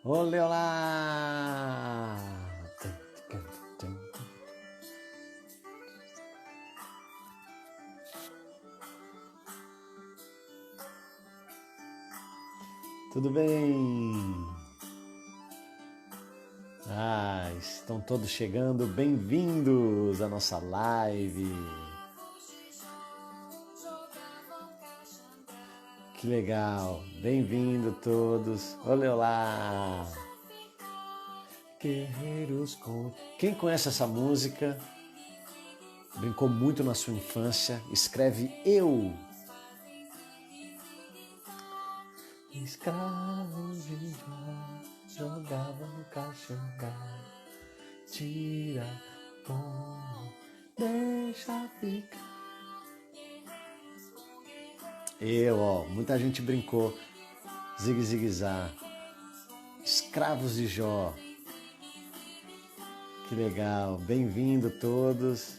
Olê, olá! Tudo bem? Estão todos chegando, bem-vindos à nossa live. Que legal, bem-vindo todos. Olê, olá! Guerreiros com... Quem conhece essa música, brincou muito na sua infância, escreve Eu. Escravos de Jó jogavam no caxangá, tira, põe, deixa ficar. Muita gente brincou. Zigue, zigue, zá. Escravos de Jó. Que legal, bem-vindo todos.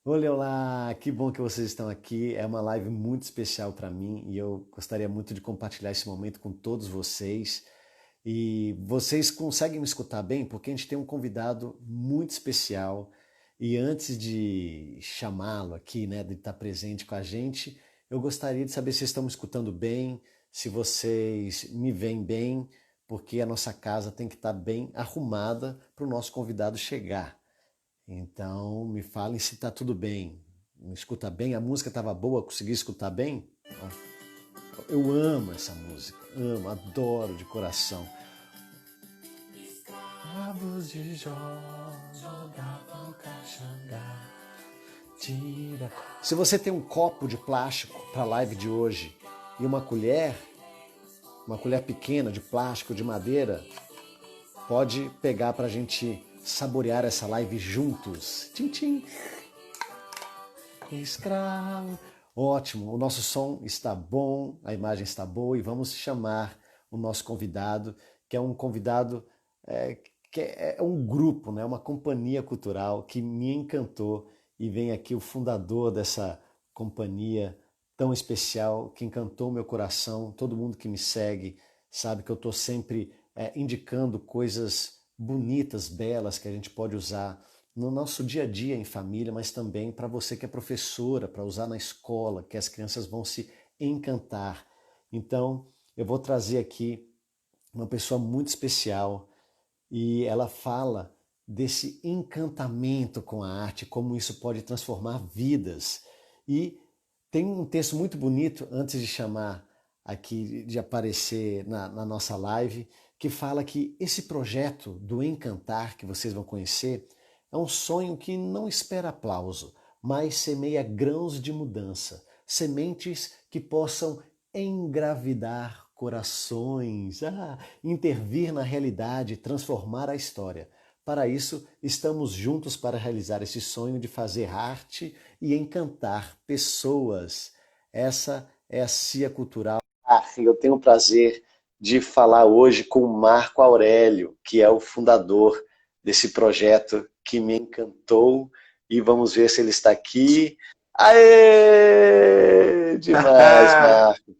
Olá, que bom que vocês estão aqui. É uma live muito especial para mim e eu gostaria muito de compartilhar esse momento com todos vocês. E vocês conseguem me escutar bem? Porque a gente tem um convidado muito especial. E antes de chamá-lo aqui, né, de estar presente com a gente, eu gostaria de saber se estão me escutando bem, se vocês me veem bem, porque a nossa casa tem que estar bem arrumada para o nosso convidado chegar. Então, me falem se está tudo bem. Me escuta bem? A música estava boa? Consegui escutar bem? Eu amo essa música, amo, adoro de coração. Escravos de Jó jogavam caxangá, tira. Se você tem um copo de plástico para a live de hoje e uma colher pequena de plástico, de madeira, pode pegar para a gente saborear essa live juntos. Tchim, tchim. Escravo. Ótimo, o nosso som está bom, a imagem está boa e vamos chamar o nosso convidado, que é um convidado que é um grupo, né, uma companhia cultural que me encantou, e vem aqui o fundador dessa companhia tão especial, que encantou meu coração. Todo mundo que me segue sabe que eu estou sempre indicando coisas bonitas, belas, que a gente pode usar no nosso dia a dia em família, mas também para você que é professora, para usar na escola, que as crianças vão se encantar. Então, eu vou trazer aqui uma pessoa muito especial e ela fala desse encantamento com a arte, como isso pode transformar vidas. E tem um texto muito bonito, antes de chamar aqui, de aparecer na nossa live, que fala que esse projeto do Encantar, que vocês vão conhecer, é um sonho que não espera aplauso, mas semeia grãos de mudança, sementes que possam engravidar corações, intervir na realidade, transformar a história. Para isso, estamos juntos para realizar esse sonho de fazer arte e encantar pessoas. Essa é a CIA Cultural. Eu tenho o prazer de falar hoje com o Marco Aurélio, que é o fundador desse projeto que me encantou, e vamos ver se ele está aqui. Aê! Demais, Marco!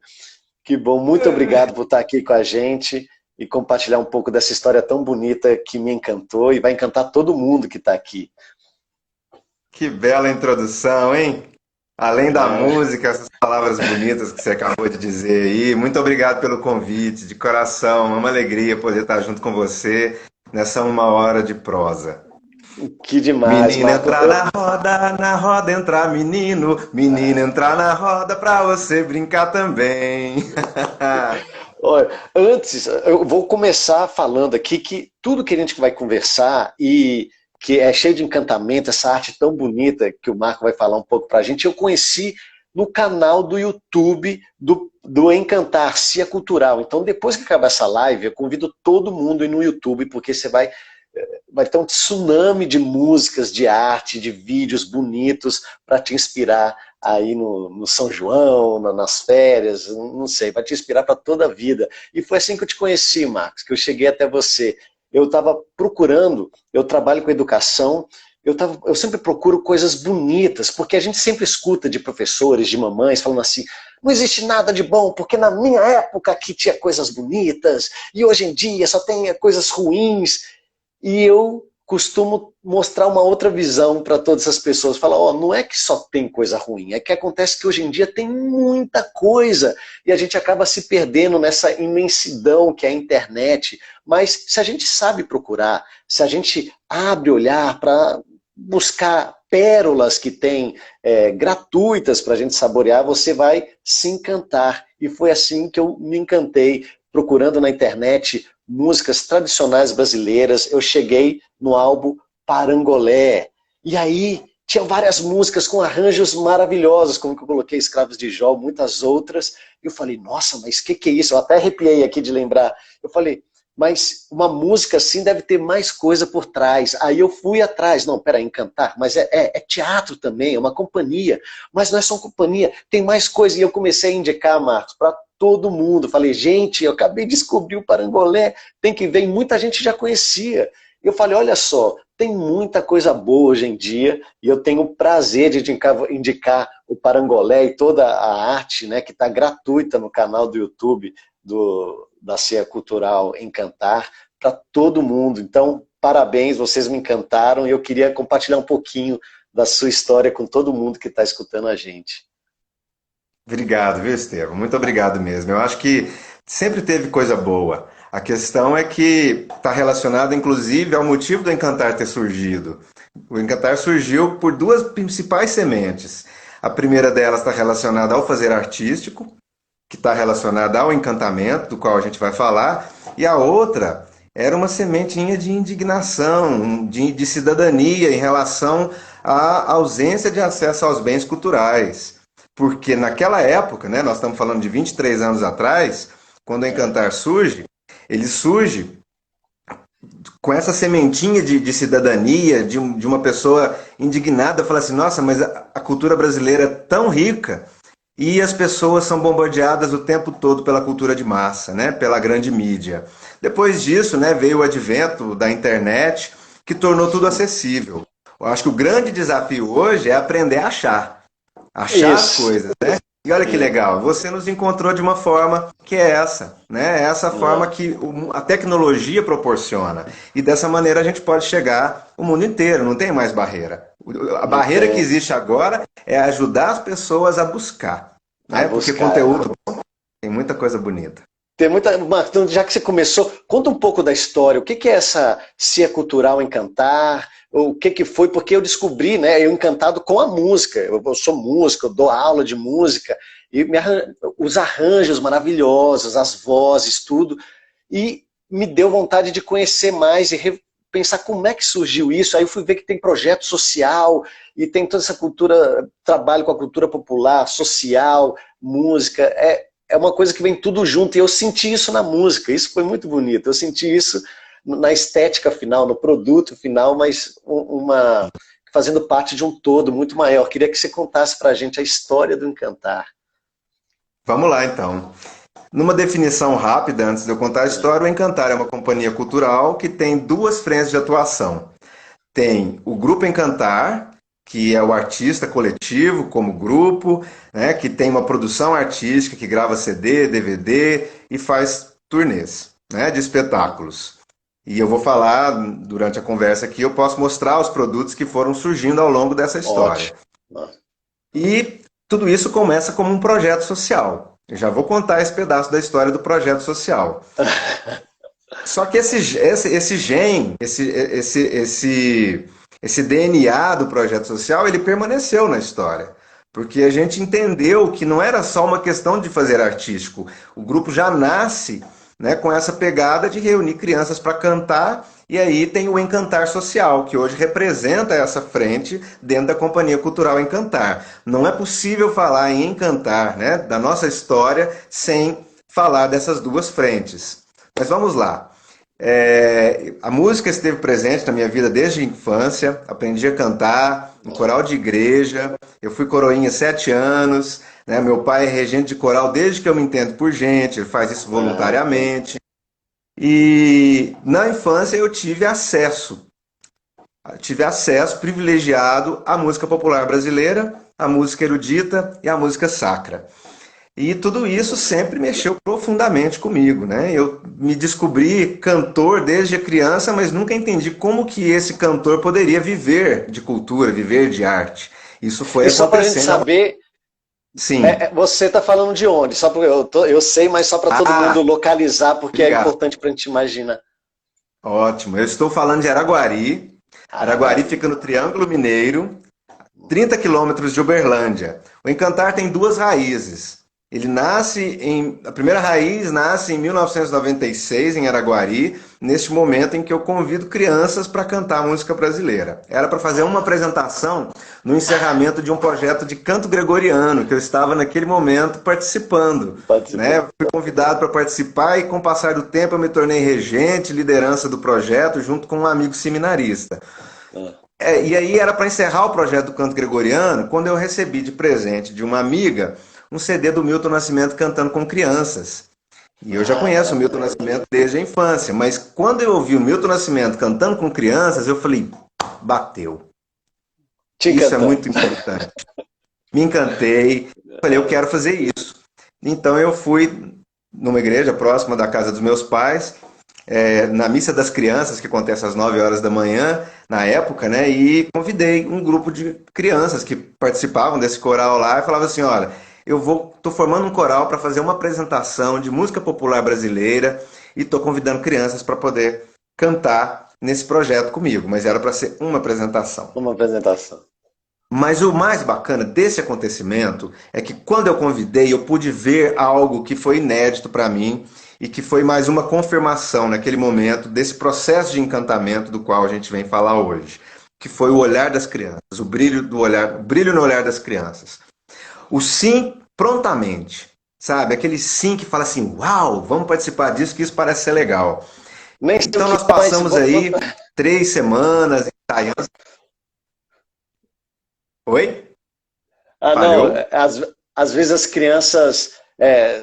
Que bom, muito obrigado por estar aqui com a gente e compartilhar um pouco dessa história tão bonita que me encantou e vai encantar todo mundo que está aqui. Que bela introdução, hein? Além da música, essas palavras bonitas que você acabou de dizer aí. Muito obrigado pelo convite, de coração. É uma alegria poder estar junto com você nessa 1 hora de prosa. Que demais, Menino Marco. entrar na roda entrar menino. Menino entrar na roda pra você brincar também. Olha, antes, eu vou começar falando aqui que tudo que a gente vai conversar e que é cheio de encantamento, essa arte tão bonita que o Marco vai falar um pouco pra gente, eu conheci no canal do YouTube do Encantar Cia Cultural. Então, depois que acabar essa live, eu convido todo mundo a ir no YouTube, porque você vai ter um tsunami de músicas, de arte, de vídeos bonitos para te inspirar aí no São João, nas férias, não sei, vai te inspirar para toda a vida. E foi assim que eu te conheci, Marcos, que eu cheguei até você. Eu estava procurando, eu trabalho com educação, eu sempre procuro coisas bonitas, porque a gente sempre escuta de professores, de mamães, falando assim, não existe nada de bom, porque na minha época aqui tinha coisas bonitas, e hoje em dia só tem coisas ruins. E eu costumo mostrar uma outra visão para todas as pessoas. Falar, ó, não é que só tem coisa ruim, é que acontece que hoje em dia tem muita coisa e a gente acaba se perdendo nessa imensidão que é a internet. Mas se a gente sabe procurar, se a gente abre o olhar para buscar pérolas que tem gratuitas para a gente saborear, você vai se encantar. E foi assim que eu me encantei, procurando na internet músicas tradicionais brasileiras. Eu cheguei no álbum Parangolé. E aí tinha várias músicas com arranjos maravilhosos, como que eu coloquei Escravos de Jó, muitas outras. E eu falei, nossa, mas o que é isso? Eu até arrepiei aqui de lembrar. Eu falei, mas uma música assim deve ter mais coisa por trás. Aí eu fui atrás. Não, peraí, Encantar, mas é teatro também, é uma companhia. Mas não é só uma companhia, tem mais coisa. E eu comecei a indicar, Marcos, para todo mundo. Falei, gente, eu acabei de descobrir o Parangolé, tem que ver. E muita gente já conhecia. Eu falei, olha só, tem muita coisa boa hoje em dia, e eu tenho o prazer de indicar o Parangolé e toda a arte, né, que está gratuita no canal do YouTube da Cia Cultural Encantar, para todo mundo. Então, parabéns, vocês me encantaram, e eu queria compartilhar um pouquinho da sua história com todo mundo que está escutando a gente. Obrigado, viu, Estevam? Muito obrigado mesmo. Eu acho que sempre teve coisa boa. A questão é que está relacionada, inclusive, ao motivo do Encantar ter surgido. O Encantar surgiu por duas principais sementes. A primeira delas está relacionada ao fazer artístico, que está relacionada ao encantamento, do qual a gente vai falar, e a outra era uma sementinha de indignação, de cidadania em relação à ausência de acesso aos bens culturais. Porque naquela época, né, nós estamos falando de 23 anos atrás, quando o Encantar surge, ele surge com essa sementinha de cidadania, de uma pessoa indignada, fala assim, nossa, mas a cultura brasileira é tão rica e as pessoas são bombardeadas o tempo todo pela cultura de massa, né, pela grande mídia. Depois disso, né, veio o advento da internet, que tornou tudo acessível. Eu acho que o grande desafio hoje é aprender a achar as Isso. coisas, né? E olha que legal, você nos encontrou de uma forma que é essa, né? Essa forma que a tecnologia proporciona. E dessa maneira a gente pode chegar o mundo inteiro, não tem mais barreira. A Não barreira que tem existe agora é ajudar as pessoas a buscar, a né? Porque buscar. conteúdo tem muita coisa bonita. Tem muita. Marcos, já que você começou, conta um pouco da história. O que é essa Cia Cultural Encantar? O que foi? Porque eu descobri, né? Eu encantado com a música. Eu sou músico, eu dou aula de música. E os arranjos maravilhosos, as vozes, tudo. E me deu vontade de conhecer mais e pensar como é que surgiu isso. Aí eu fui ver que tem projeto social e tem toda essa cultura, trabalho com a cultura popular, social, música. É uma coisa que vem tudo junto, e eu senti isso na música, isso foi muito bonito, eu senti isso na estética final, no produto final, mas fazendo parte de um todo muito maior. Queria que você contasse pra gente a história do Encantar. Vamos lá então. Numa definição rápida, antes de eu contar a história, o Encantar é uma companhia cultural que tem duas frentes de atuação. Tem o Grupo Encantar, que é o artista coletivo como grupo, né, que tem uma produção artística, que grava CD, DVD e faz turnês, né, de espetáculos. E eu vou falar durante a conversa aqui, eu posso mostrar os produtos que foram surgindo ao longo dessa história. Ótimo. E tudo isso começa como um projeto social. Eu já vou contar esse pedaço da história do projeto social. Só que esse gene, esse DNA do projeto social, ele permaneceu na história. Porque a gente entendeu que não era só uma questão de fazer artístico. O grupo já nasce, né, com essa pegada de reunir crianças para cantar, e aí tem o Encantar Social, que hoje representa essa frente dentro da Companhia Cultural Encantar. Não é possível falar em Encantar, né, da nossa história, sem falar dessas duas frentes. Mas vamos lá. A música esteve presente na minha vida desde a infância, aprendi a cantar em coral de igreja, eu fui coroinha 7 anos, né? Meu pai é regente de coral desde que eu me entendo por gente, ele faz isso voluntariamente. E na infância eu tive acesso tive acesso privilegiado à música popular brasileira, à música erudita e à música sacra. E tudo isso sempre mexeu profundamente comigo, né? Eu me descobri cantor desde criança, mas nunca entendi como que esse cantor poderia viver de cultura, viver de arte. Isso foi E só para a gente acontecendo. saber, Sim. você está falando de onde? Só porque eu sei, mas só para todo Ah, mundo localizar, porque é obrigado. importante para a gente imaginar. Ótimo. Eu estou falando de Araguari. Araguari Araguari. fica no Triângulo Mineiro, 30 quilômetros de Uberlândia. O Encantar tem duas raízes. A primeira raiz nasce em 1996 em Araguari, neste momento em que eu convido crianças para cantar música brasileira. Era para fazer uma apresentação no encerramento de um projeto de canto gregoriano que eu estava naquele momento participando, né? Participando. Fui convidado para participar e com o passar do tempo eu me tornei regente, liderança do projeto junto com um amigo seminarista. E aí era para encerrar o projeto do canto gregoriano, quando eu recebi de presente de uma amiga um CD do Milton Nascimento cantando com crianças. E eu já conheço o Milton Nascimento desde a infância, mas quando eu ouvi o Milton Nascimento cantando com crianças, eu falei, bateu. Te Isso é encantando. muito importante. Me encantei, falei, eu quero fazer isso. Então eu fui numa igreja próxima da casa dos meus pais, na missa das crianças, que acontece às 9 horas da manhã, na época, né? E convidei um grupo de crianças que participavam desse coral lá e falavam assim, olha, tô formando um coral para fazer uma apresentação de música popular brasileira e estou convidando crianças para poder cantar nesse projeto comigo, mas era para ser uma apresentação. Uma apresentação. Mas o mais bacana desse acontecimento é que quando eu convidei, eu pude ver algo que foi inédito para mim e que foi mais uma confirmação naquele momento desse processo de encantamento do qual a gente vem falar hoje, que foi o olhar das crianças, o brilho do olhar, o brilho no olhar das crianças. O sim prontamente, sabe? Aquele sim que fala assim, uau, vamos participar disso que isso parece ser legal. Nem sei o Então que nós é, mas passamos aí 3 semanas ensaiando. Oi? Ah, não. Falhou? Às vezes as crianças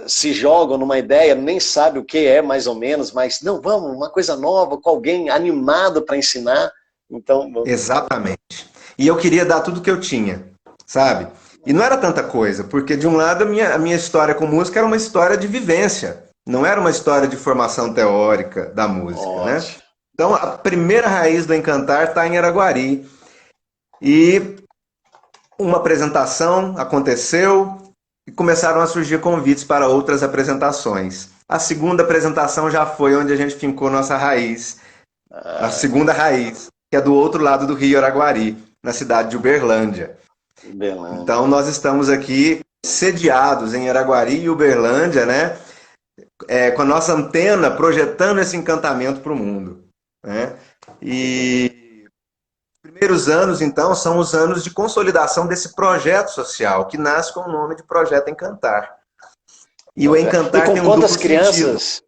se jogam numa ideia, nem sabe o que é mais ou menos, mas não, vamos, uma coisa nova, com alguém animado para ensinar. Então, Exatamente. E eu queria dar tudo que eu tinha, sabe? E não era tanta coisa, porque de um lado a minha história com música era uma história de vivência, não era uma história de formação teórica da música, né? ótimo. Então a primeira raiz do Encantar está em Araguari. E uma apresentação aconteceu e começaram a surgir convites para outras apresentações. A segunda apresentação já foi onde a gente fincou nossa raiz, a Ah, segunda raiz, que é do outro lado do Rio Araguari, na cidade de Uberlândia. Belândia. Então nós estamos aqui sediados em Araguari e Uberlândia, né? Com a nossa antena projetando esse encantamento para o mundo, né? E os primeiros anos, então, são os anos de consolidação desse projeto social, que nasce com o nome de Projeto Encantar. E o E Encantar com tem um quantas duplo sentido. crianças?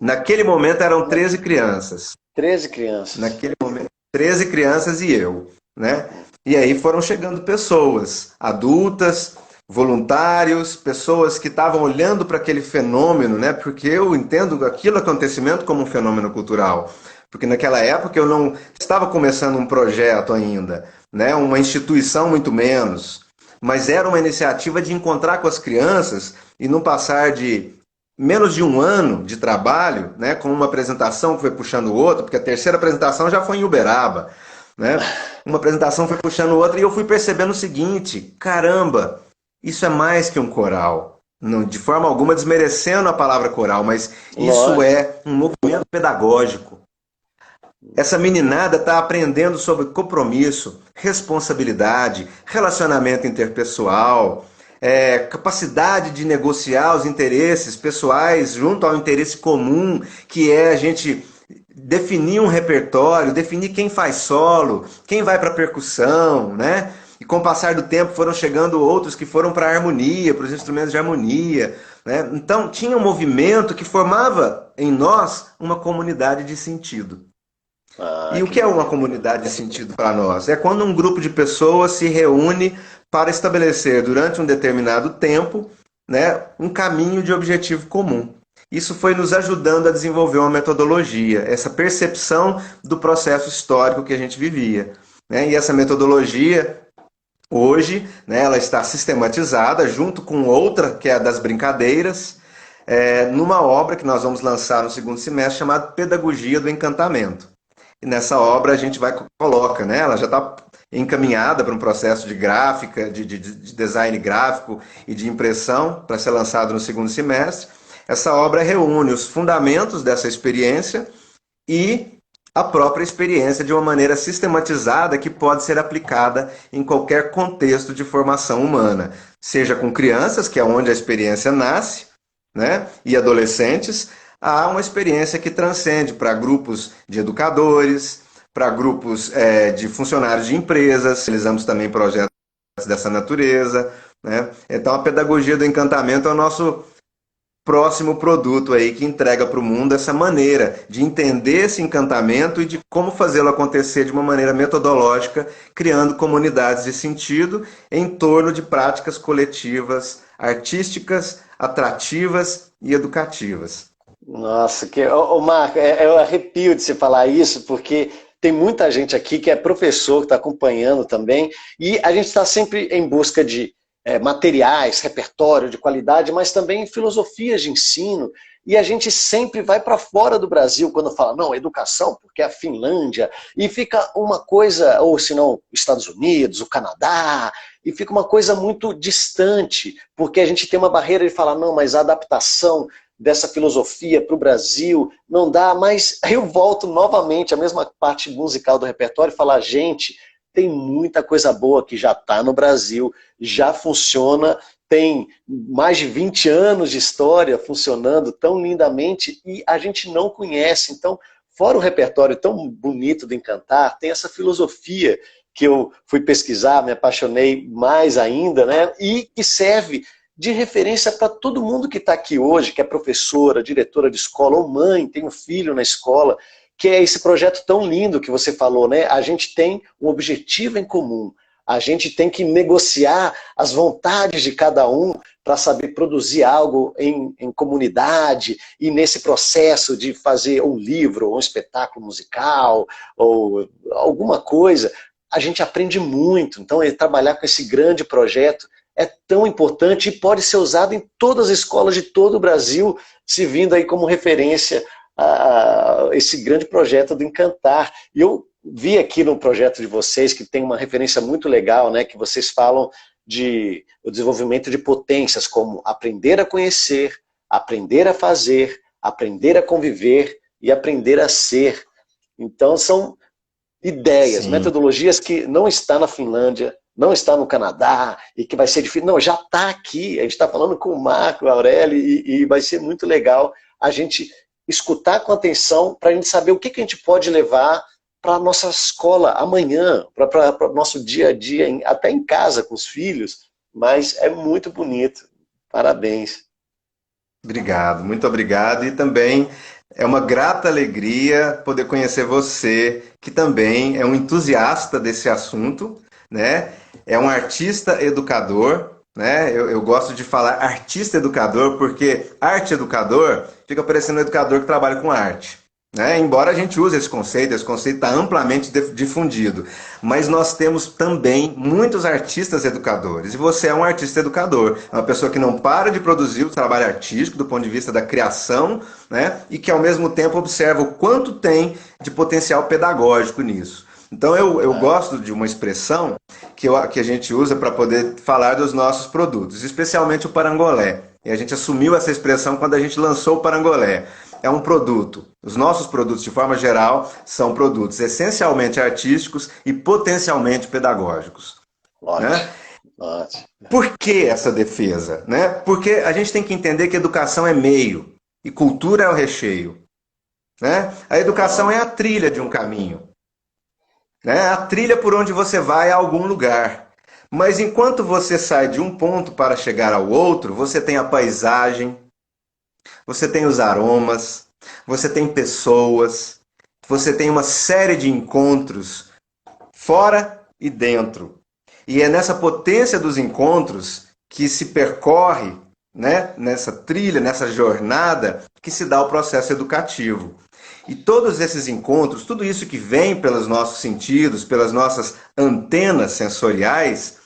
Naquele momento eram 13 crianças. 13 crianças. Naquele momento, 13 crianças e eu, né? E aí foram chegando pessoas, adultas, voluntários, pessoas que estavam olhando para aquele fenômeno, né? Porque eu entendo aquele acontecimento como um fenômeno cultural. Porque naquela época eu não estava começando um projeto ainda, né? Uma instituição muito menos. Mas era uma iniciativa de encontrar com as crianças e não passar de menos de um ano de trabalho, né, com uma apresentação que foi puxando outra, porque a terceira apresentação já foi em Uberaba, né? Uma apresentação foi puxando outra e eu fui percebendo o seguinte, caramba, isso é mais que um coral. Não, de forma alguma desmerecendo a palavra coral, mas isso Lógico. é um movimento pedagógico. Essa meninada está aprendendo sobre compromisso, responsabilidade, relacionamento interpessoal, capacidade de negociar os interesses pessoais junto ao interesse comum, que é a gente definir um repertório, definir quem faz solo, quem vai para percussão, né? E com o passar do tempo foram chegando outros que foram para a harmonia, para os instrumentos de harmonia, né? Então tinha um movimento que formava em nós uma comunidade de sentido. Ah, E o que que é uma beleza. comunidade de sentido para nós? É quando um grupo de pessoas se reúne para estabelecer durante um determinado tempo, né, um caminho de objetivo comum. isso foi nos ajudando a desenvolver uma metodologia, essa percepção do processo histórico que a gente vivia, né? E essa metodologia, hoje, né, ela está sistematizada junto com outra, que é a das brincadeiras, numa obra que nós vamos lançar no segundo semestre, chamada Pedagogia do Encantamento. E nessa obra a gente coloca, né, ela já está encaminhada para um processo de gráfica, de design gráfico e de impressão, para ser lançado no segundo semestre. Essa obra reúne os fundamentos dessa experiência e a própria experiência de uma maneira sistematizada que pode ser aplicada em qualquer contexto de formação humana, seja com crianças, que é onde a experiência nasce, né, e adolescentes, há uma experiência que transcende para grupos de educadores, para grupos de funcionários de empresas, realizamos também projetos dessa natureza, né? Então a pedagogia do encantamento é o nosso próximo produto aí que entrega para o mundo essa maneira de entender esse encantamento e de como fazê-lo acontecer de uma maneira metodológica, criando comunidades de sentido em torno de práticas coletivas, artísticas, atrativas e educativas. Nossa, Marco, eu arrepio de você falar isso, porque tem muita gente aqui que é professor, que está acompanhando também, e a gente está sempre em busca de materiais, repertório de qualidade, mas também filosofias de ensino, e a gente sempre vai para fora do Brasil quando fala, não, educação, porque é a Finlândia, e fica uma coisa, ou se não, Estados Unidos, o Canadá, e fica uma coisa muito distante, porque a gente tem uma barreira de falar, não, mas a adaptação dessa filosofia para o Brasil, não dá, mas aí eu volto novamente à mesma parte musical do repertório e falar, gente, tem muita coisa boa que já está no Brasil, já funciona, tem mais de 20 anos de história funcionando tão lindamente e a gente não conhece. Então, fora o repertório tão bonito do Encantar, tem essa filosofia que eu fui pesquisar, me apaixonei mais ainda, né? E que serve de referência para todo mundo que está aqui hoje, que é professora, diretora de escola, ou mãe, tem um filho na escola, que é esse projeto tão lindo que você falou, né? A gente tem um objetivo em comum, a gente tem que negociar as vontades de cada um para saber produzir algo em comunidade, e nesse processo de fazer um livro, ou um espetáculo musical, ou alguma coisa, a gente aprende muito. Então, trabalhar com esse grande projeto é tão importante e pode ser usado em todas as escolas de todo o Brasil, servindo aí como referência a esse grande projeto do Encantar. E eu vi aqui no projeto de vocês que tem uma referência muito legal, né, que vocês falam de o desenvolvimento de potências como aprender a conhecer, aprender a fazer, aprender a conviver e aprender a ser. Então são ideias, Sim. metodologias que não está na Finlândia, não está no Canadá, e que vai ser difícil. Não, já está aqui. A gente está falando com o Marco, a Aurélia, e vai ser muito legal a gente escutar com atenção para a gente saber o que a gente pode levar para a nossa escola amanhã, para o nosso dia a dia, até em casa com os filhos. Mas é muito bonito. Parabéns. Obrigado, muito obrigado. E também é uma grata alegria poder conhecer você, que também é um entusiasta desse assunto, né? É um artista educador, né? Eu gosto de falar artista educador, porque arte educador fica parecendo um educador que trabalha com arte, né? Embora a gente use esse conceito está amplamente difundido. Mas nós temos também muitos artistas educadores. E você é um artista educador. É uma pessoa que não para de produzir o trabalho artístico do ponto de vista da criação, né? E que ao mesmo tempo observa o quanto tem de potencial pedagógico nisso. Então eu gosto de uma expressão que a gente usa para poder falar dos nossos produtos, especialmente o parangolé. E a gente assumiu essa expressão quando a gente lançou o parangolé. É um produto. Os nossos produtos, de forma geral, são produtos essencialmente artísticos e potencialmente pedagógicos. Ótimo. Né? Ótimo. Por que essa defesa? Né? Porque a gente tem que entender que educação é meio e cultura é o recheio. Né? A educação é a trilha de um caminho. Né? A trilha por onde você vai a algum lugar. Mas enquanto você sai de um ponto para chegar ao outro, você tem a paisagem, você tem os aromas, você tem pessoas, você tem uma série de encontros fora e dentro. E é nessa potência dos encontros que se percorre, né, nessa trilha, nessa jornada que se dá o processo educativo. E todos esses encontros, tudo isso que vem pelos nossos sentidos, pelas nossas antenas sensoriais,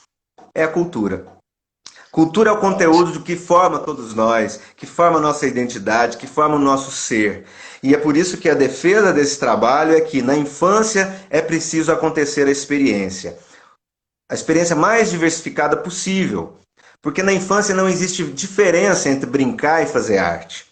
é a cultura. Cultura é o conteúdo que forma todos nós, que forma a nossa identidade, que forma o nosso ser. E é por isso que a defesa desse trabalho é que na infância é preciso acontecer a experiência mais diversificada possível. Porque na infância não existe diferença entre brincar e fazer arte.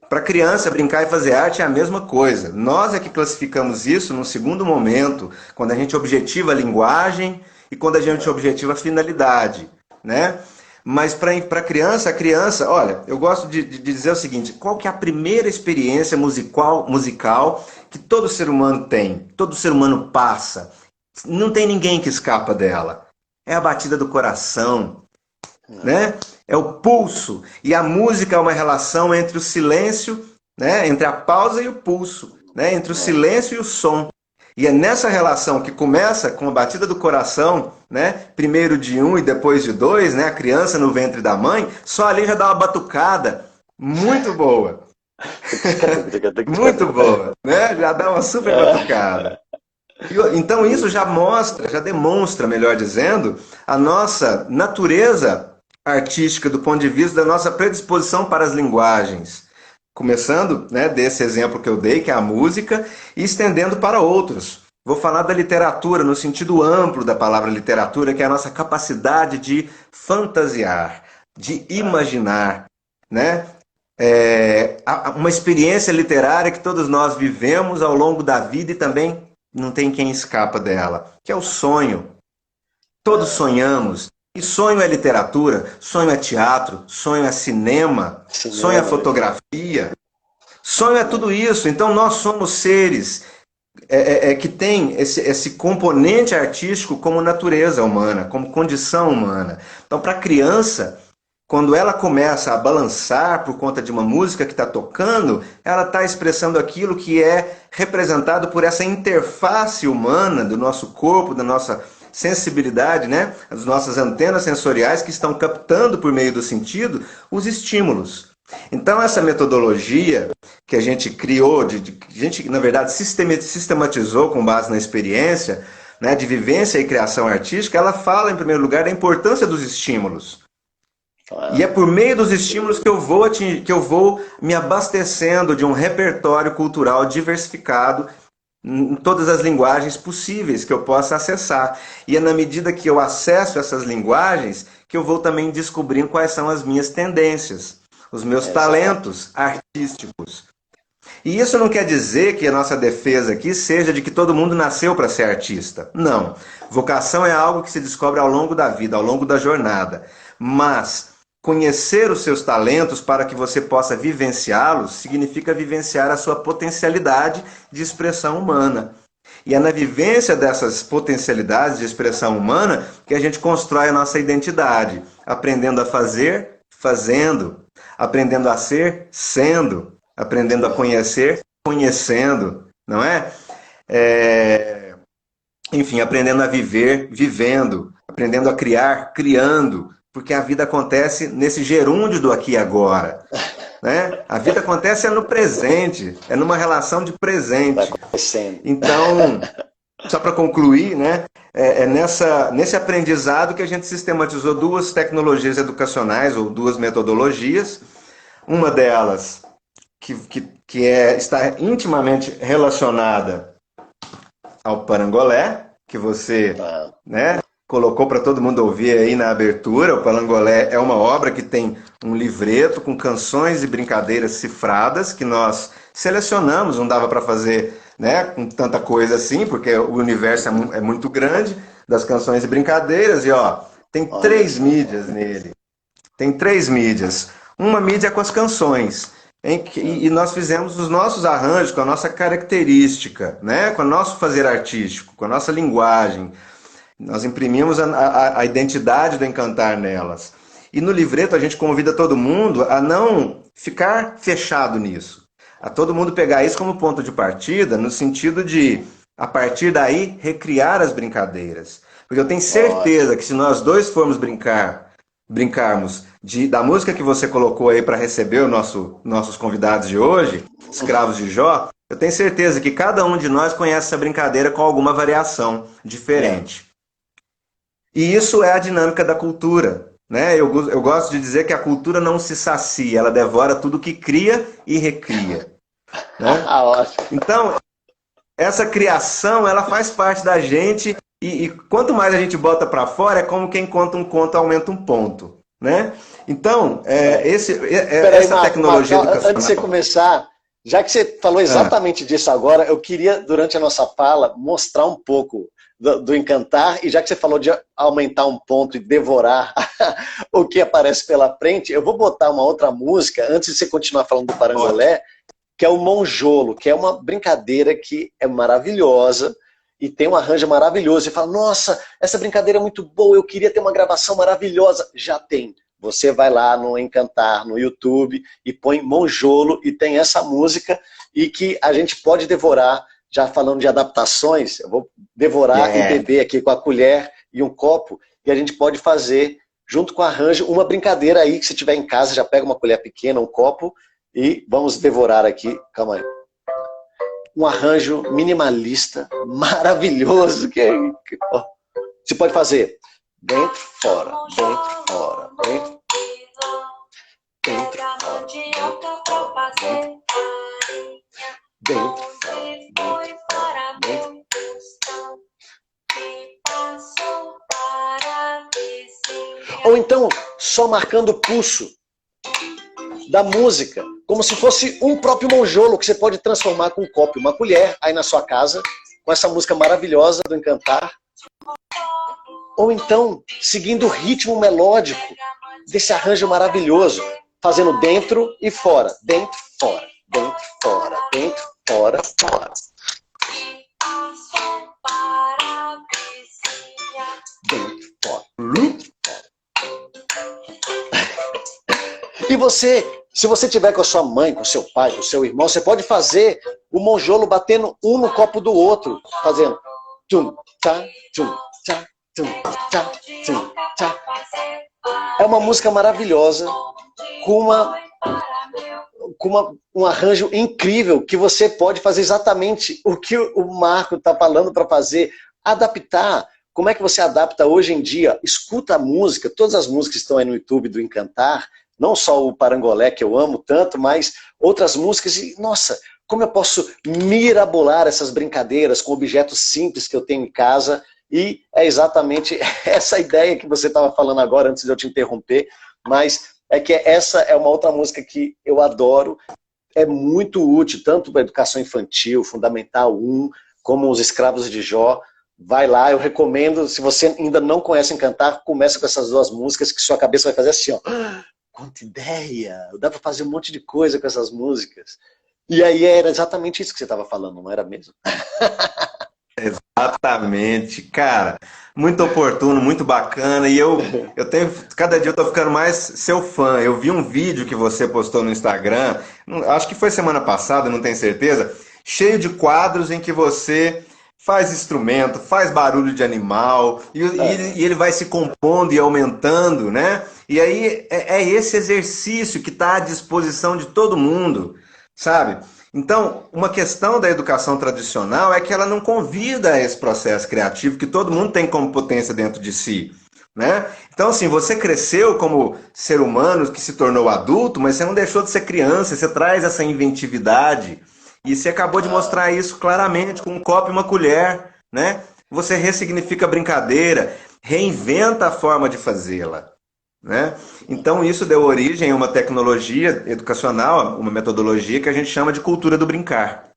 Para criança, brincar e fazer arte é a mesma coisa. Nós é que classificamos isso num segundo momento, quando a gente objetiva a linguagem e quando a gente objetiva a finalidade, né? Mas para a criança, olha, eu gosto de dizer o seguinte: qual que é a primeira experiência musical que todo ser humano tem, todo ser humano passa? Não tem ninguém que escapa dela. É a batida do coração, né? É o pulso. E a música é uma relação entre o silêncio, né? Entre a pausa e o pulso, né? Entre o silêncio e o som. E é nessa relação que começa com a batida do coração, né? Primeiro de um e depois de dois, né? A criança no ventre da mãe, só ali já dá uma batucada muito boa. Muito boa, né? Já dá uma super batucada. Então isso já demonstra, melhor dizendo, a nossa natureza artística do ponto de vista da nossa predisposição para as linguagens. Começando, né, desse exemplo que eu dei, que é a música, e estendendo para outros. Vou falar da literatura no sentido amplo da palavra literatura, que é a nossa capacidade de fantasiar, de imaginar, né? Uma experiência literária que todos nós vivemos ao longo da vida e também não tem quem escapa dela, que é o sonho. Todos sonhamos. E sonho é literatura, sonho é teatro, sonho é cinema, sonho é fotografia, sonho é tudo isso. Então nós somos seres que têm esse componente artístico como natureza humana, como condição humana. Então para a criança, quando ela começa a balançar por conta de uma música que está tocando, ela está expressando aquilo que é representado por essa interface humana do nosso corpo, da nossa sensibilidade, né? As nossas antenas sensoriais que estão captando por meio do sentido os estímulos. Então essa metodologia que a gente criou, a gente na verdade sistematizou com base na experiência, né, de vivência e criação artística, ela fala em primeiro lugar da importância dos estímulos. E é por meio dos estímulos que eu vou me abastecendo de um repertório cultural diversificado em todas as linguagens possíveis que eu possa acessar. E é na medida que eu acesso essas linguagens que eu vou também descobrindo quais são as minhas tendências, os meus talentos artísticos. E isso não quer dizer que a nossa defesa aqui seja de que todo mundo nasceu para ser artista. Não. Vocação é algo que se descobre ao longo da vida, ao longo da jornada. Mas conhecer os seus talentos para que você possa vivenciá-los significa vivenciar a sua potencialidade de expressão humana. E é na vivência dessas potencialidades de expressão humana que a gente constrói a nossa identidade, aprendendo a fazer, fazendo, aprendendo a ser, sendo, aprendendo a conhecer, conhecendo, não é? Enfim, aprendendo a viver, vivendo, aprendendo a criar, criando, porque a vida acontece nesse gerúndio do aqui e agora. Né? A vida acontece no presente, é numa relação de presente. Então, só para concluir, né, nesse aprendizado que a gente sistematizou duas tecnologias educacionais, ou duas metodologias. Uma delas, está intimamente relacionada ao parangolé, que você, né, colocou para todo mundo ouvir aí na abertura. O Parangolé é uma obra que tem um livreto com canções e brincadeiras cifradas que nós selecionamos, não dava para fazer, né, com tanta coisa assim, porque o universo é muito grande das canções e brincadeiras. E ó, tem 3 mídias nele. Tem 3 mídias. Uma mídia é com as canções. E nós fizemos os nossos arranjos com a nossa característica, né, com o nosso fazer artístico, com a nossa linguagem. Nós imprimimos a identidade do Encantar nelas. E no livreto a gente convida todo mundo a não ficar fechado nisso. A todo mundo pegar isso como ponto de partida, no sentido de, a partir daí, recriar as brincadeiras. Porque eu tenho certeza que se nós dois formos brincar brincarmos da música que você colocou aí para receber nossos convidados de hoje, Escravos de Jó, eu tenho certeza que cada um de nós conhece essa brincadeira com alguma variação diferente. E isso é a dinâmica da cultura. Né? Eu gosto de dizer que a cultura não se sacia, ela devora tudo que cria e recria. Né? Então, essa criação, ela faz parte da gente e quanto mais a gente bota para fora, é como quem conta um conto aumenta um ponto. Né? Então, essa tecnologia educacional... Antes de você começar, já que você falou exatamente disso agora, eu queria, durante a nossa fala, mostrar um pouco do encantar, e já que você falou de aumentar um ponto e devorar o que aparece pela frente, eu vou botar uma outra música, antes de você continuar falando do parangolé, que é o monjolo, que é uma brincadeira que é maravilhosa, e tem um arranjo maravilhoso. Você fala, nossa, essa brincadeira é muito boa, eu queria ter uma gravação maravilhosa. Já tem. Você vai lá no Encantar, no YouTube, e põe monjolo, e tem essa música, e que a gente pode devorar. Já falando de adaptações, eu vou devorar e beber aqui com a colher e um copo, e a gente pode fazer, junto com o arranjo, uma brincadeira aí, que se tiver em casa, já pega uma colher pequena, um copo, e vamos devorar aqui, calma aí. Um arranjo minimalista, maravilhoso, ó, você pode fazer dentro, fora, dentro, fora, dentro, fora, dentro, ou então, só marcando o pulso da música, como se fosse um próprio monjolo, que você pode transformar com um copo e uma colher, aí na sua casa, com essa música maravilhosa do Encantar. Ou então, seguindo o ritmo melódico desse arranjo maravilhoso, fazendo dentro e fora, dentro, fora, dentro, fora, dentro, fora, fora. Dentro, fora, dentro, fora. E você, se você tiver com a sua mãe, com o seu pai, com o seu irmão, você pode fazer o monjolo batendo um no copo do outro, fazendo tum, tchá, tum, tchá, tum, tchá, tum, tchá. É uma música maravilhosa, com um arranjo incrível, que você pode fazer exatamente o que o Marco está falando para fazer, adaptar. Como é que você adapta hoje em dia? Escuta a música, todas as músicas que estão aí no YouTube do Encantar, não só o Parangolé, que eu amo tanto, mas outras músicas. E, nossa, como eu posso mirabolar essas brincadeiras com objetos simples que eu tenho em casa? E é exatamente essa ideia que você estava falando agora, antes de eu te interromper, mas é que essa é uma outra música que eu adoro, é muito útil, tanto para a educação infantil, Fundamental 1, como os Escravos de Jó. Vai lá, eu recomendo, se você ainda não conhece Encantar, começa com essas duas músicas, que sua cabeça vai fazer assim, ó. Quanta ideia! Dá para fazer um monte de coisa com essas músicas. E aí era exatamente isso que você estava falando, não era mesmo? Exatamente, cara. Muito oportuno, muito bacana. E eu tenho, cada dia eu tô ficando mais seu fã. Eu vi um vídeo que você postou no Instagram, acho que foi semana passada, não tenho certeza, cheio de quadros em que você faz instrumento, faz barulho de animal, e ele vai se compondo e aumentando, né? E aí é esse exercício que está à disposição de todo mundo, sabe? Então, uma questão da educação tradicional é que ela não convida a esse processo criativo que todo mundo tem como potência dentro de si, né? Então, assim, você cresceu como ser humano que se tornou adulto, mas você não deixou de ser criança, você traz essa inventividade. E você acabou de mostrar isso claramente, com um copo e uma colher, né? Você ressignifica a brincadeira, reinventa a forma de fazê-la, né? Então isso deu origem a uma tecnologia educacional, uma metodologia que a gente chama de cultura do brincar.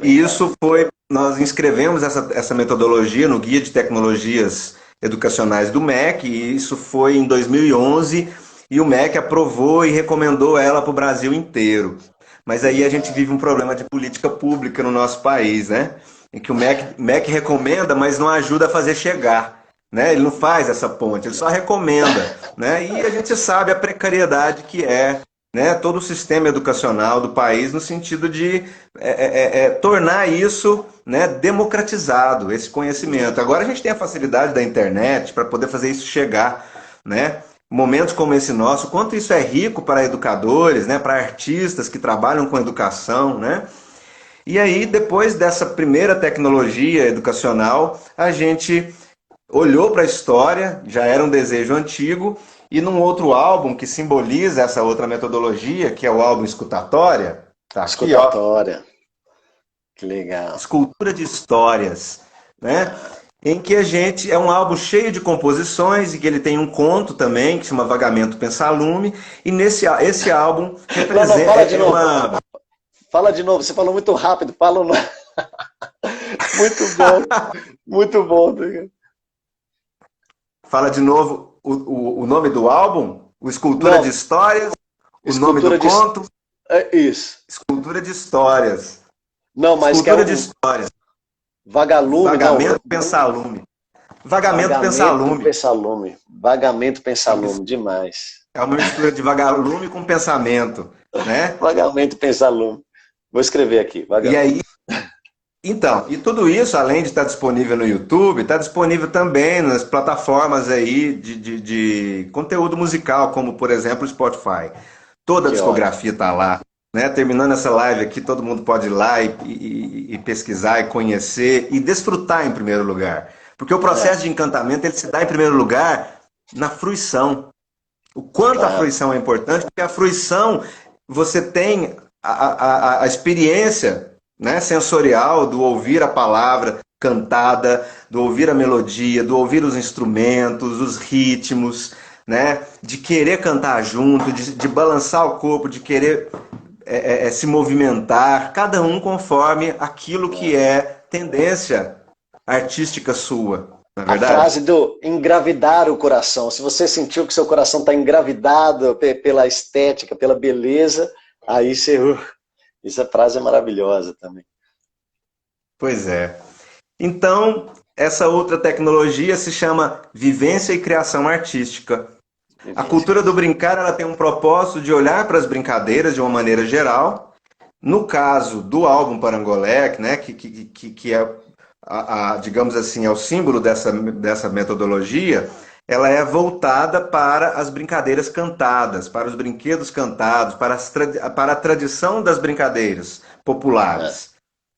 E isso foi, nós inscrevemos essa metodologia no Guia de Tecnologias Educacionais do MEC, e isso foi em 2011, e o MEC aprovou e recomendou ela para o Brasil inteiro. Mas aí a gente vive um problema de política pública no nosso país, né? Em que o MEC recomenda, mas não ajuda a fazer chegar, né? Ele não faz essa ponte, ele só recomenda, né? E a gente sabe a precariedade que é, né, todo o sistema educacional do país no sentido de tornar isso, né, democratizado, esse conhecimento. Agora a gente tem a facilidade da internet para poder fazer isso chegar né? Momentos como esse nosso, quanto isso é rico para educadores, né? Para artistas que trabalham com educação, né? E aí, depois dessa primeira tecnologia educacional, a gente olhou para a história, já era um desejo antigo, e num outro álbum que simboliza essa outra metodologia, que é o álbum Escutatória, tá aqui, ó, Escutatória. Que legal. Escultura de Histórias, né? Ah, Em que a gente é um álbum cheio de composições e que ele tem um conto também que se chama Vagamento Pensalume, e nesse esse álbum não, não, representa fala de novo. uma. Fala de novo. Você falou muito rápido. Fala no... Muito bom. Muito bom. Fala de novo o nome do álbum, o Escultura de Não, Histórias, o nome do escultura de... conto, É isso. Escultura de Histórias. Não, mas que é Escultura de um Histórias. vagalume, não. Vagamento Pensalume. Vagamento Vagamento Pensalume. pensalume. Vagamento pensalume. Demais. É uma mistura de vagalume com pensamento, né? Vagamento pensalume. Vou escrever aqui. E Vagalume. aí, então, e tudo isso, além de estar disponível no YouTube, está disponível também nas plataformas aí de conteúdo musical, como por exemplo o Spotify. Toda a Que ótimo. discografia está lá. Né? Terminando essa live aqui, todo mundo pode ir lá e pesquisar e conhecer e desfrutar em primeiro lugar. Porque o É, processo de encantamento ele se dá em primeiro lugar na fruição. O quanto a claro. fruição é importante, porque a fruição você tem a experiência, né, sensorial do ouvir a palavra cantada, do ouvir a melodia, do ouvir os instrumentos, os ritmos, né, de querer cantar junto, de balançar o corpo, de querer se movimentar, cada um conforme aquilo que É. é tendência artística sua, não é A verdade? frase do engravidar o coração. Se você sentiu que seu coração está engravidado pela estética, pela beleza, aí você. Essa frase é maravilhosa também. Pois é. Então, essa outra tecnologia se chama vivência e criação artística. A Vivência, cultura do criação. brincar ela tem um propósito de olhar para as brincadeiras de uma maneira geral. No caso do álbum Parangolé, né, que é, digamos assim, é o símbolo dessa metodologia, ela é voltada para as brincadeiras cantadas, para os brinquedos cantados, para a tradição das brincadeiras É, populares.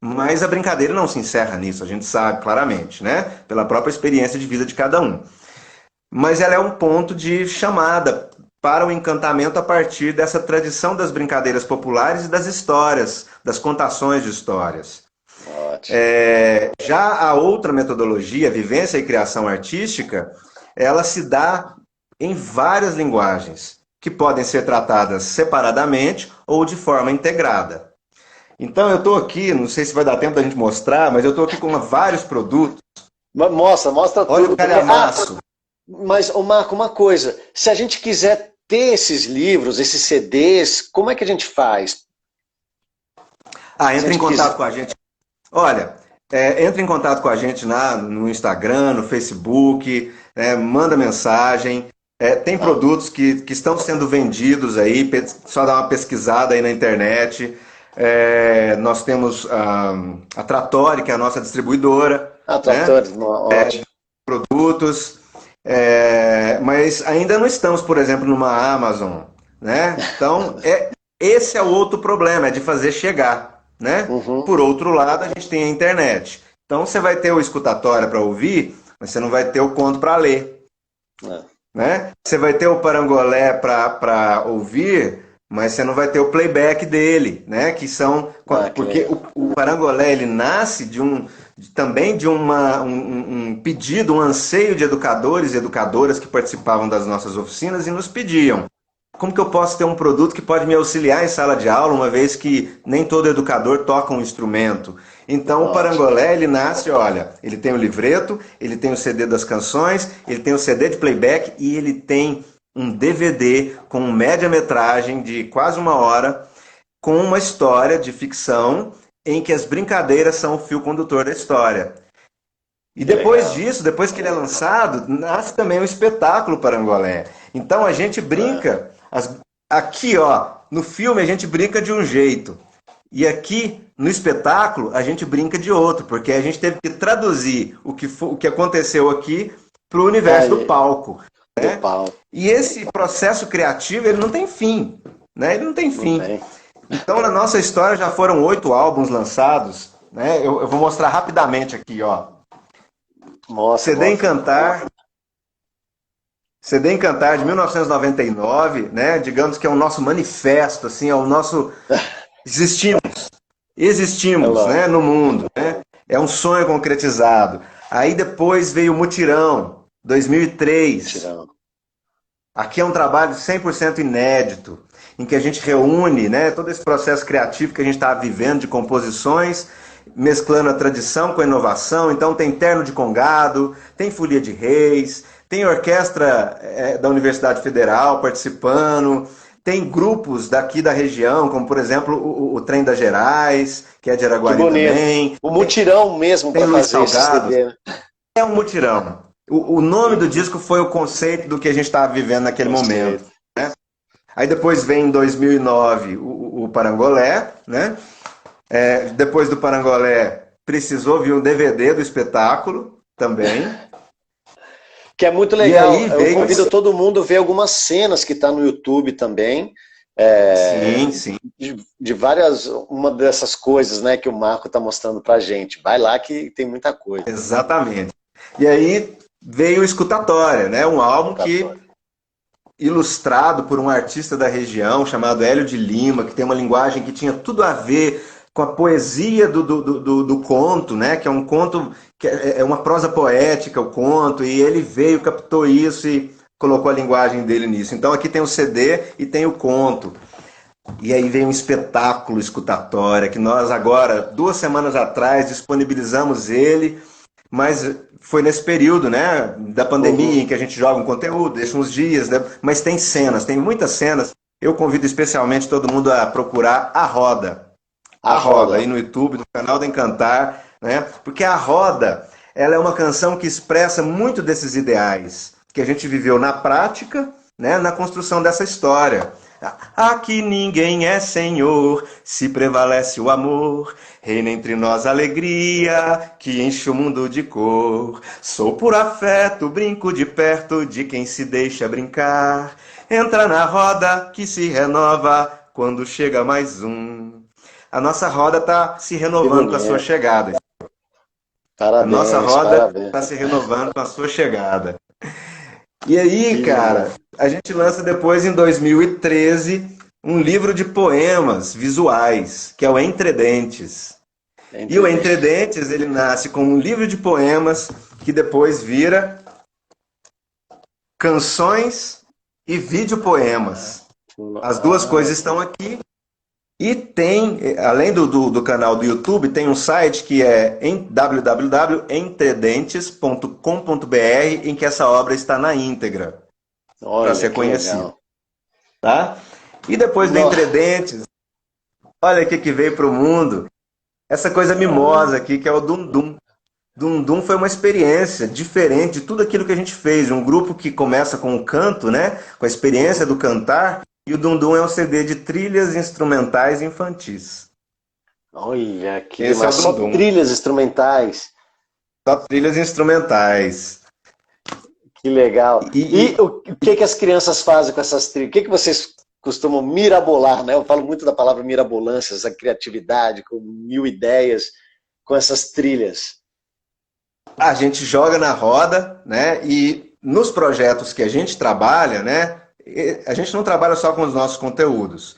Mas a brincadeira não se encerra nisso, a gente sabe claramente, né? Pela própria experiência de vida de cada um. Mas ela é um ponto de chamada para o encantamento a partir dessa tradição das brincadeiras populares e das histórias, das contações de histórias. ótimo. Já a outra metodologia, vivência e criação artística, ela se dá em várias linguagens, que podem ser tratadas separadamente ou de forma integrada. Então eu estou aqui, não sei se vai dar tempo da gente mostrar, mas eu estou aqui com vários produtos. Mostra, mostra Olha o tudo. Porque... Ah, calhamaço. mas, ô Marco, uma coisa. Se a gente quiser ter esses livros, esses CDs, como é que a gente faz? Ah, Se a entre em gente quiser. contato com a gente. Olha, entre em contato com a gente no Instagram, no Facebook, manda mensagem. Tem Ah, produtos que estão sendo vendidos aí, só dá uma pesquisada aí na internet. Nós temos a Trattori, que é a nossa distribuidora, né? tratores, ótimo. Produtos, mas ainda não estamos, por exemplo, numa Amazon, né? Então, esse é o outro problema, é de fazer chegar, né? Uhum, Por outro lado, a gente tem a internet. Então, você vai ter o escutatório para ouvir, mas você não vai ter o conto para ler, é. né? Você vai ter o parangolé para ouvir, mas você não vai ter o playback dele, né? Que são Que porque legal. o parangolé ele nasce também de um pedido, um anseio de educadores e educadoras que participavam das nossas oficinas e nos pediam: como que eu posso ter um produto que pode me auxiliar em sala de aula, uma vez que nem todo educador toca um instrumento? Então o Ótimo. Parangolé, ele nasce, olha, ele tem o livreto, ele tem o CD das canções, ele tem o CD de playback e ele tem um DVD com média-metragem de quase 1 hora, com uma história de ficção em que as brincadeiras são o fio condutor da história. E Que depois legal. disso, depois que ele é lançado, nasce também o espetáculo Parangolé. Então a gente É. brinca, aqui ó, no filme a gente brinca de um jeito, e aqui no espetáculo a gente brinca de outro, porque a gente teve que traduzir o que aconteceu aqui para o universo do Aí, palco. Do pau. E esse processo criativo, ele não tem fim, né? Ele não tem fim. Não tem. Então, na nossa história, já foram 8 álbuns lançados, né? Eu vou mostrar rapidamente aqui, ó. CD Encantar. CD Encantar de 1999, né? Digamos que é o nosso manifesto, assim, é o nosso... Existimos, né? No mundo, né? É um sonho concretizado. Aí depois veio o Mutirão, 2003. Mutirão. Aqui é um trabalho 100% inédito, em que a gente reúne, né, todo esse processo criativo que a gente está vivendo de composições, mesclando a tradição com a inovação. Então tem terno de congado, tem folia de reis, tem orquestra da Universidade Federal participando, tem grupos daqui da região, como por exemplo o Trem das Gerais, que é de Araguari também. O mutirão mesmo para fazer esse CD, né? É um mutirão. O nome do disco foi o conceito do que a gente estava vivendo naquele momento. Né? Aí depois vem em 2009 o Parangolé, né? Depois do Parangolé precisou vir um DVD do espetáculo também. Que é muito legal. Eu convido todo mundo a ver algumas cenas que está no YouTube também. Sim. De várias, uma dessas coisas, né, que o Marco está mostrando pra gente. Vai lá que tem muita coisa. Exatamente. E aí veio o Escutatória, né? Um álbum ilustrado por um artista da região chamado Hélio de Lima, que tem uma linguagem que tinha tudo a ver com a poesia do conto, né? Que é um conto, que é uma prosa poética, o conto, e ele veio, captou isso e colocou a linguagem dele nisso. Então aqui tem o CD e tem o conto. E aí vem um espetáculo Escutatória, que nós agora, 2 semanas atrás, disponibilizamos ele, mas foi nesse período, né, da pandemia, em que a gente joga um conteúdo, deixa uns dias, né, mas tem cenas, tem muitas cenas. Eu convido especialmente todo mundo a procurar A Roda. A Roda, aí no YouTube, no canal do Encantar, né, porque A Roda, ela é uma canção que expressa muito desses ideais que a gente viveu na prática, né, na construção dessa história. Aqui ninguém é senhor, se prevalece o amor, reina entre nós a alegria, que enche o mundo de cor. Sou por afeto, brinco de perto de quem se deixa brincar. Entra na roda que se renova quando chega mais um. A nossa roda está se renovando com a sua chegada. Parabéns, a nossa roda está se renovando com a sua chegada. E aí, cara, a gente lança depois, em 2013, um livro de poemas visuais, que é o Entre Dentes. E o Entre Dentes, ele nasce como um livro de poemas que depois vira canções e videopoemas. As duas coisas estão aqui. E tem, além do canal do YouTube, tem um site que é www.entredentes.com.br, em que essa obra está na íntegra, para ser conhecida. Tá? E depois do Entre Dentes, olha o que veio para o mundo, essa coisa mimosa aqui, que é o Dundum. Dundum foi uma experiência diferente de tudo aquilo que a gente fez. Um grupo que começa com o canto, né? Com a experiência do cantar. E o Dundum é um CD de trilhas instrumentais infantis. Olha, que só trilhas instrumentais. Só trilhas instrumentais. Que legal. E o que as crianças fazem com essas trilhas? O que vocês costumam mirabolar, né? Eu falo muito da palavra mirabolância, essa criatividade, com 1000 ideias, com essas trilhas. A gente joga na roda, né? E nos projetos que a gente trabalha, né? A gente não trabalha só com os nossos conteúdos.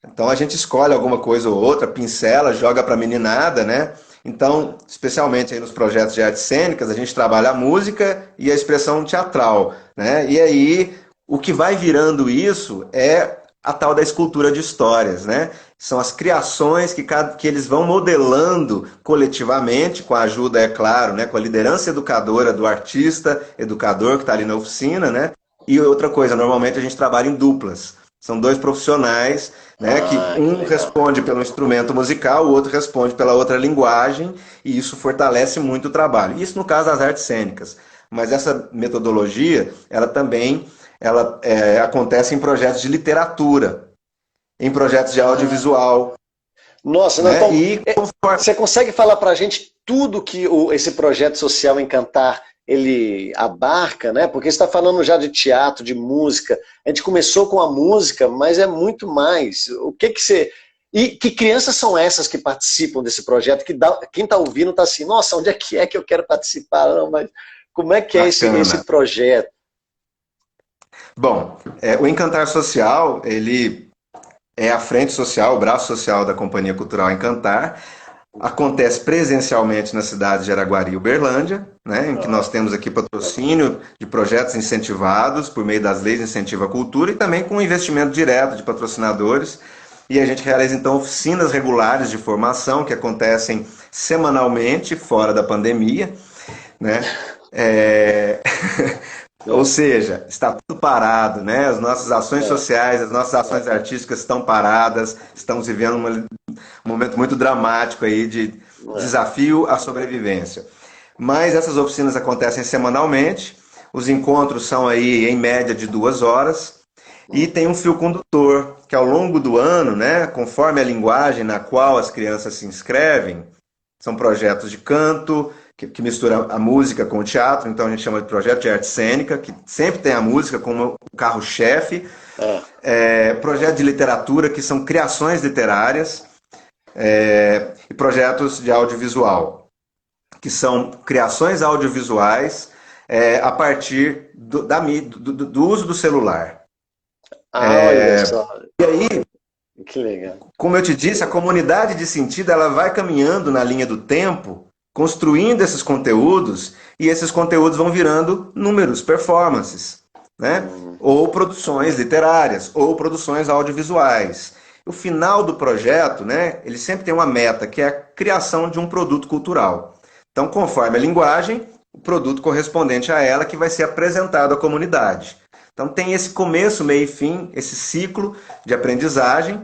Então a gente escolhe alguma coisa ou outra, pincela, joga para a meninada, né? Então, especialmente aí nos projetos de artes cênicas, a gente trabalha a música e a expressão teatral, né? E aí, o que vai virando isso é a tal da escultura de histórias, né? São as criações que eles vão modelando coletivamente, com a ajuda, é claro, né? Com a liderança educadora do artista, educador que está ali na oficina, né? E outra coisa, normalmente a gente trabalha em duplas. São 2 profissionais, né, que um responde pelo instrumento musical, o outro responde pela outra linguagem, e isso fortalece muito o trabalho. Isso no caso das artes cênicas. Mas essa metodologia, ela também acontece em projetos de literatura, em projetos de audiovisual. Nossa, né? Então, você consegue falar para a gente tudo que esse projeto social Encantar ele abarca, né? Porque você está falando já de teatro, de música. A gente começou com a música, mas é muito mais. O que que você... E que crianças são essas que participam desse projeto? Que quem está ouvindo está assim, nossa, onde é que eu quero participar? Não, mas como é que é esse Bacana. projeto? Bom, o Encantar Social, ele é a frente social, o braço social da Companhia Cultural Encantar. Acontece presencialmente na cidade de Araguari e Uberlândia, né, em que nós temos aqui patrocínio de projetos incentivados por meio das leis de incentivo à cultura e também com investimento direto de patrocinadores. E a gente realiza então oficinas regulares de formação que acontecem semanalmente, fora da pandemia, né? É... Ou seja, está tudo parado, né? As nossas ações sociais, as nossas ações artísticas estão paradas, estamos vivendo um momento muito dramático aí de desafio à sobrevivência. Mas essas oficinas acontecem semanalmente, os encontros são aí em média de 2 horas, e tem um fio condutor, que ao longo do ano, né, conforme a linguagem na qual as crianças se inscrevem, são projetos de canto, que mistura a música com o teatro, então a gente chama de projeto de arte cênica, que sempre tem a música como o carro-chefe. Projeto de literatura, que são criações literárias, e projetos de audiovisual, que são criações audiovisuais a partir do uso do celular. Olha só. E aí, que legal. Como eu te disse, a comunidade de sentido ela vai caminhando na linha do tempo, construindo esses conteúdos, e esses conteúdos vão virando números, performances, né? Ou produções literárias, ou produções audiovisuais. O final do projeto, né, ele sempre tem uma meta, que é a criação de um produto cultural. Então, conforme a linguagem, o produto correspondente a ela que vai ser apresentado à comunidade. Então, tem esse começo, meio e fim, esse ciclo de aprendizagem,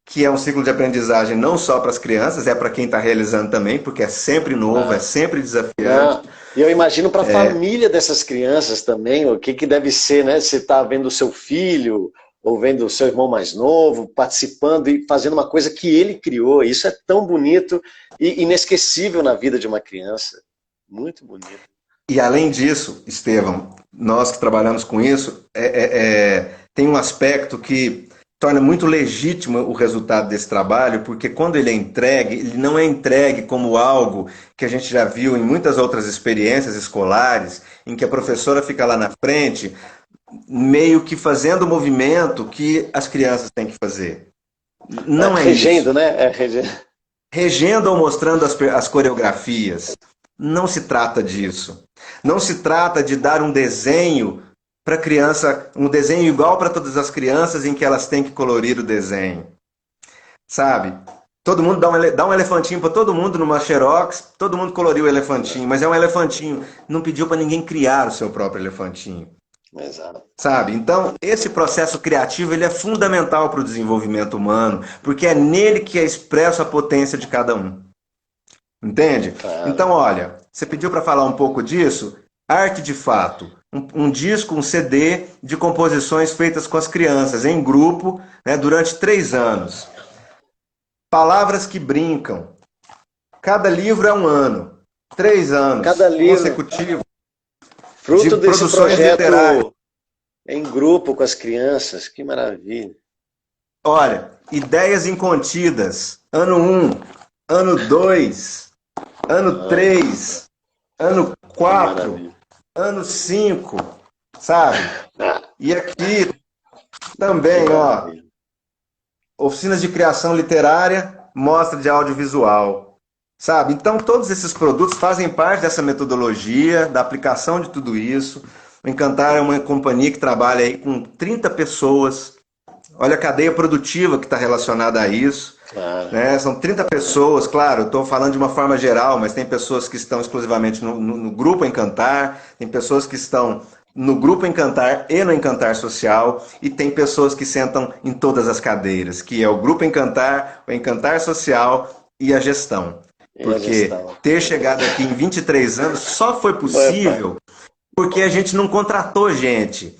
que é um ciclo de aprendizagem não só para as crianças, é para quem está realizando também, porque é sempre novo, é sempre desafiante. E eu imagino para a família dessas crianças também, o que deve ser, né? Você está vendo o seu filho, ou vendo o seu irmão mais novo, participando e fazendo uma coisa que ele criou. Isso é tão bonito e inesquecível na vida de uma criança. Muito bonito. E além disso, Estevão, nós que trabalhamos com isso, tem um aspecto que torna muito legítimo o resultado desse trabalho, porque quando ele é entregue, ele não é entregue como algo que a gente já viu em muitas outras experiências escolares, em que a professora fica lá na frente, meio que fazendo o movimento que as crianças têm que fazer. Não é regendo, isso. Né? Regendo ou mostrando as coreografias. Não se trata disso. Não se trata de dar um desenho para a criança, um desenho igual para todas as crianças em que elas têm que colorir o desenho. Sabe? Todo mundo dá um elefantinho para todo mundo numa xerox, todo mundo coloriu o elefantinho, mas é um elefantinho. Não pediu para ninguém criar o seu próprio elefantinho. Exato. Sabe? Então, esse processo criativo ele é fundamental para o desenvolvimento humano, porque é nele que é expresso a potência de cada um. Entende? Claro. Então, olha, você pediu para falar um pouco disso? Arte de Fato. Um disco, um CD de composições feitas com as crianças, em grupo, né, durante 3 anos. Palavras que brincam. Cada livro é 1 ano. 3 anos Cada livro consecutivo. Fruto de desse produções projeto literárias. em grupo com as crianças. Que maravilha. Olha, ideias incontidas. Ano 1, ano 2, ano 3, ano 4, ano 5, sabe? E aqui também, ó, oficinas de criação literária, mostra de audiovisual. Sabe? Então, todos esses produtos fazem parte dessa metodologia, da aplicação de tudo isso. O Encantar é uma companhia que trabalha aí com 30 pessoas. Olha a cadeia produtiva que está relacionada a isso. Claro. Né? São 30 pessoas, claro, estou falando de uma forma geral, mas tem pessoas que estão exclusivamente no Grupo Encantar, tem pessoas que estão no Grupo Encantar e no Encantar Social, e tem pessoas que sentam em todas as cadeiras, que é o Grupo Encantar, o Encantar Social e a gestão. Porque ter chegado aqui em 23 anos só foi possível porque a gente não contratou gente.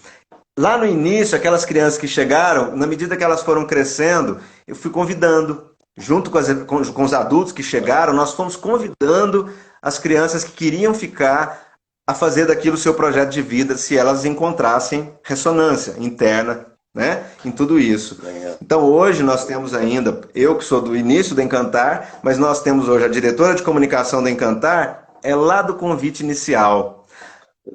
Lá no início, aquelas crianças que chegaram, na medida que elas foram crescendo, eu fui convidando, junto com os adultos que chegaram, nós fomos convidando as crianças que queriam ficar a fazer daquilo seu projeto de vida, se elas encontrassem ressonância interna, né, em tudo isso. Então hoje nós temos ainda, eu que sou do início do Encantar, mas nós temos hoje a diretora de comunicação do Encantar, é lá do convite inicial.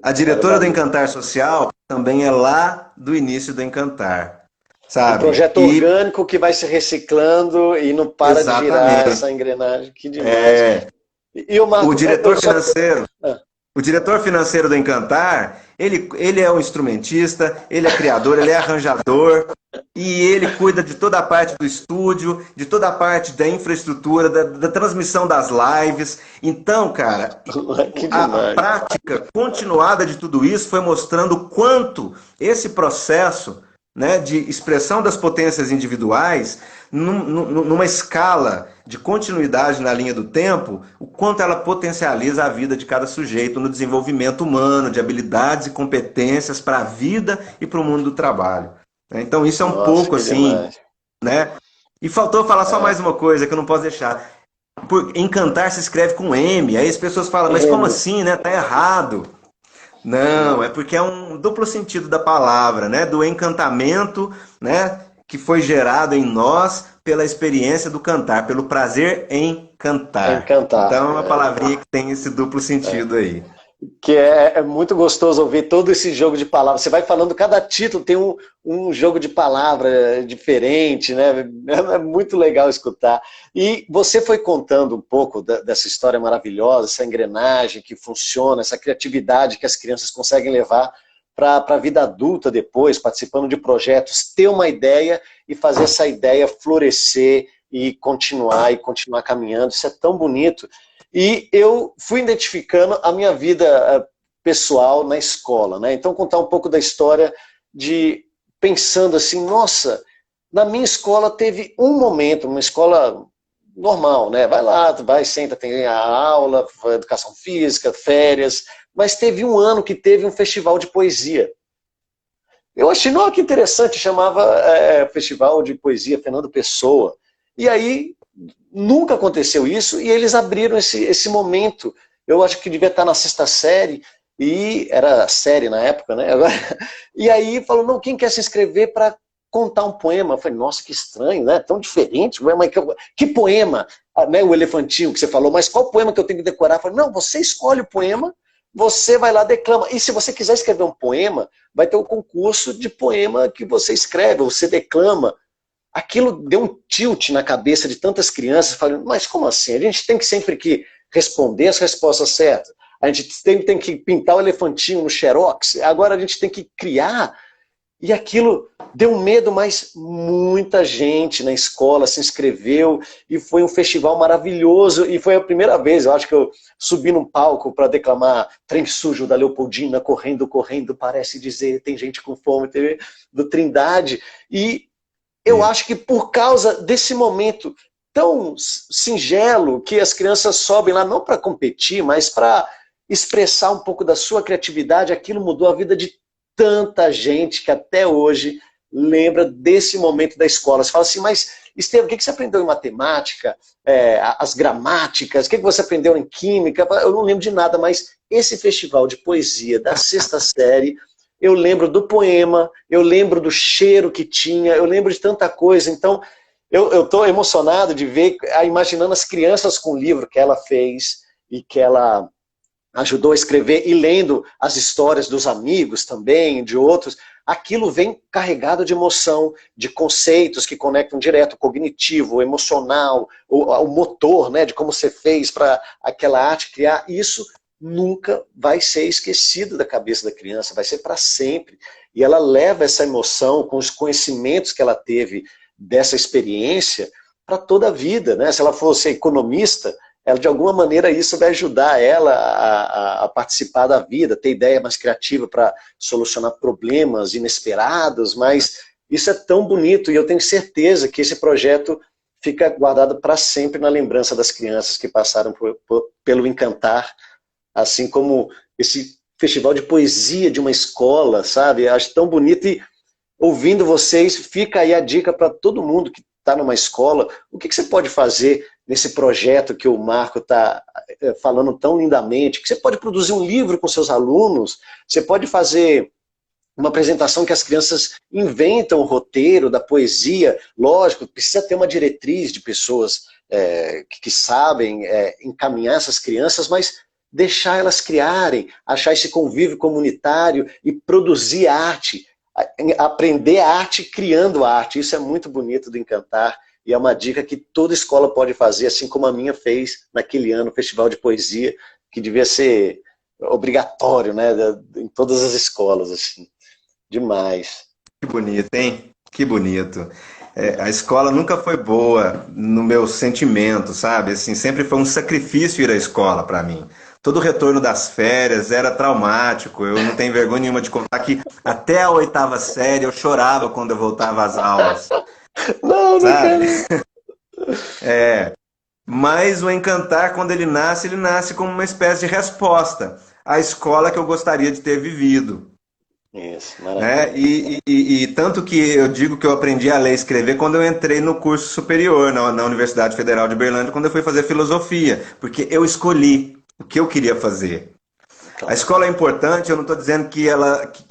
A diretora do Encantar Social também é lá do início do Encantar, Um sabe? projeto orgânico que vai se reciclando e não para de girar essa engrenagem. Que demais. E o Marco, o diretor financeiro, o diretor financeiro do Encantar, ele é um instrumentista, ele é criador, ele é arranjador, e ele cuida de toda a parte do estúdio, de toda a parte da infraestrutura, da transmissão das lives. Então, cara, a prática continuada de tudo isso foi mostrando o quanto esse processo, né, de expressão das potências individuais, numa escala de continuidade na linha do tempo, o quanto ela potencializa a vida de cada sujeito no desenvolvimento humano, de habilidades e competências para a vida e para o mundo do trabalho. Então isso é um pouco assim, demais, né? E faltou falar só mais uma coisa que eu não posso deixar. Encantar se escreve com M, aí as pessoas falam, mas como assim, né? Tá errado. Não, é porque é um duplo sentido da palavra, né? Do encantamento, né? Que foi gerado em nós pela experiência do cantar, pelo prazer em cantar. Então é uma palavrinha que tem esse duplo sentido aí. Que é muito gostoso ouvir todo esse jogo de palavras. Você vai falando, cada título tem um jogo de palavra diferente, né? É muito legal escutar. E você foi contando um pouco dessa história maravilhosa, essa engrenagem que funciona, essa criatividade que as crianças conseguem levar para a vida adulta depois, participando de projetos, ter uma ideia e fazer essa ideia florescer e continuar caminhando. Isso é tão bonito. E eu fui identificando a minha vida pessoal na escola, né? Então, contar um pouco da história de pensando assim, nossa, na minha escola teve um momento, uma escola normal, né? Vai lá, vai, senta, tem a aula, educação física, férias, mas teve um ano que teve um festival de poesia. Eu achei, não, que interessante, chamava Festival de Poesia Fernando Pessoa. E aí, nunca aconteceu isso, e eles abriram esse momento. Eu acho que devia estar na 6ª série, e era série na época, né? E aí falou, não, quem quer se inscrever para contar um poema? Eu falei, nossa, que estranho, né? Tão diferente. Que poema? Né, o elefantinho que você falou, mas qual poema que eu tenho que decorar? Eu falei, não, você escolhe o poema, você vai lá, declama. E se você quiser escrever um poema, vai ter o concurso de poema que você escreve, você declama. Aquilo deu um tilt na cabeça de tantas crianças, falando, mas como assim? A gente tem que sempre que responder as respostas certas. A gente tem que pintar o elefantinho no xerox. Agora a gente tem que criar. E aquilo deu um medo, mas muita gente na escola se inscreveu e foi um festival maravilhoso. E foi a primeira vez, eu acho que eu subi num palco para declamar Trem Sujo da Leopoldina, correndo, correndo, parece dizer, tem gente com fome, do Trindade. E eu acho que por causa desse momento tão singelo, que as crianças sobem lá não para competir, mas para expressar um pouco da sua criatividade, aquilo mudou a vida de tanta gente que até hoje lembra desse momento da escola. Você fala assim, mas Estevam, o que você aprendeu em matemática, as gramáticas, o que você aprendeu em química? Eu não lembro de nada, mas esse festival de poesia da 6ª série, eu lembro do poema, eu lembro do cheiro que tinha, eu lembro de tanta coisa. Então, eu estou emocionado de ver, imaginando as crianças com o livro que ela fez e que ela ajudou a escrever, e lendo as histórias dos amigos também, de outros. Aquilo vem carregado de emoção, de conceitos que conectam direto o cognitivo, o emocional, o motor, né, de como você fez para aquela arte criar. Isso nunca vai ser esquecido da cabeça da criança, vai ser para sempre. E ela leva essa emoção com os conhecimentos que ela teve dessa experiência para toda a vida, né? Se ela fosse economista, ela, de alguma maneira, isso vai ajudar ela a participar da vida, ter ideia mais criativa para solucionar problemas inesperados, mas isso é tão bonito, e eu tenho certeza que esse projeto fica guardado para sempre na lembrança das crianças que passaram pelo Encantar, assim como esse festival de poesia de uma escola, sabe? Eu acho tão bonito, e ouvindo vocês, fica aí a dica para todo mundo que está numa escola, o que você pode fazer nesse projeto que o Marco está falando tão lindamente, que você pode produzir um livro com seus alunos, você pode fazer uma apresentação que as crianças inventam o roteiro da poesia. Lógico, precisa ter uma diretriz de pessoas que sabem encaminhar essas crianças, mas deixar elas criarem, achar esse convívio comunitário e produzir arte, aprender arte criando arte. Isso é muito bonito do Encantar e é uma dica que toda escola pode fazer, assim como a minha fez naquele ano, o Festival de Poesia, que devia ser obrigatório, né, em todas as escolas, assim. Demais. Que bonito, hein? Que bonito. A escola nunca foi boa no meu sentimento, sabe? Assim, sempre foi um sacrifício ir à escola para mim. Todo o retorno das férias era traumático. Eu não tenho vergonha nenhuma de contar que até a oitava série eu chorava quando eu voltava às aulas, Não, não sabe? quero. Mas o Encantar, quando ele nasce como uma espécie de resposta à escola que eu gostaria de ter vivido. Isso, Né? maravilha. E tanto que eu digo que eu aprendi a ler e escrever quando eu entrei no curso superior na Universidade Federal de Berlândia, quando eu fui fazer filosofia, porque eu escolhi o que eu queria fazer. A Claro. escola é importante, eu não estou dizendo que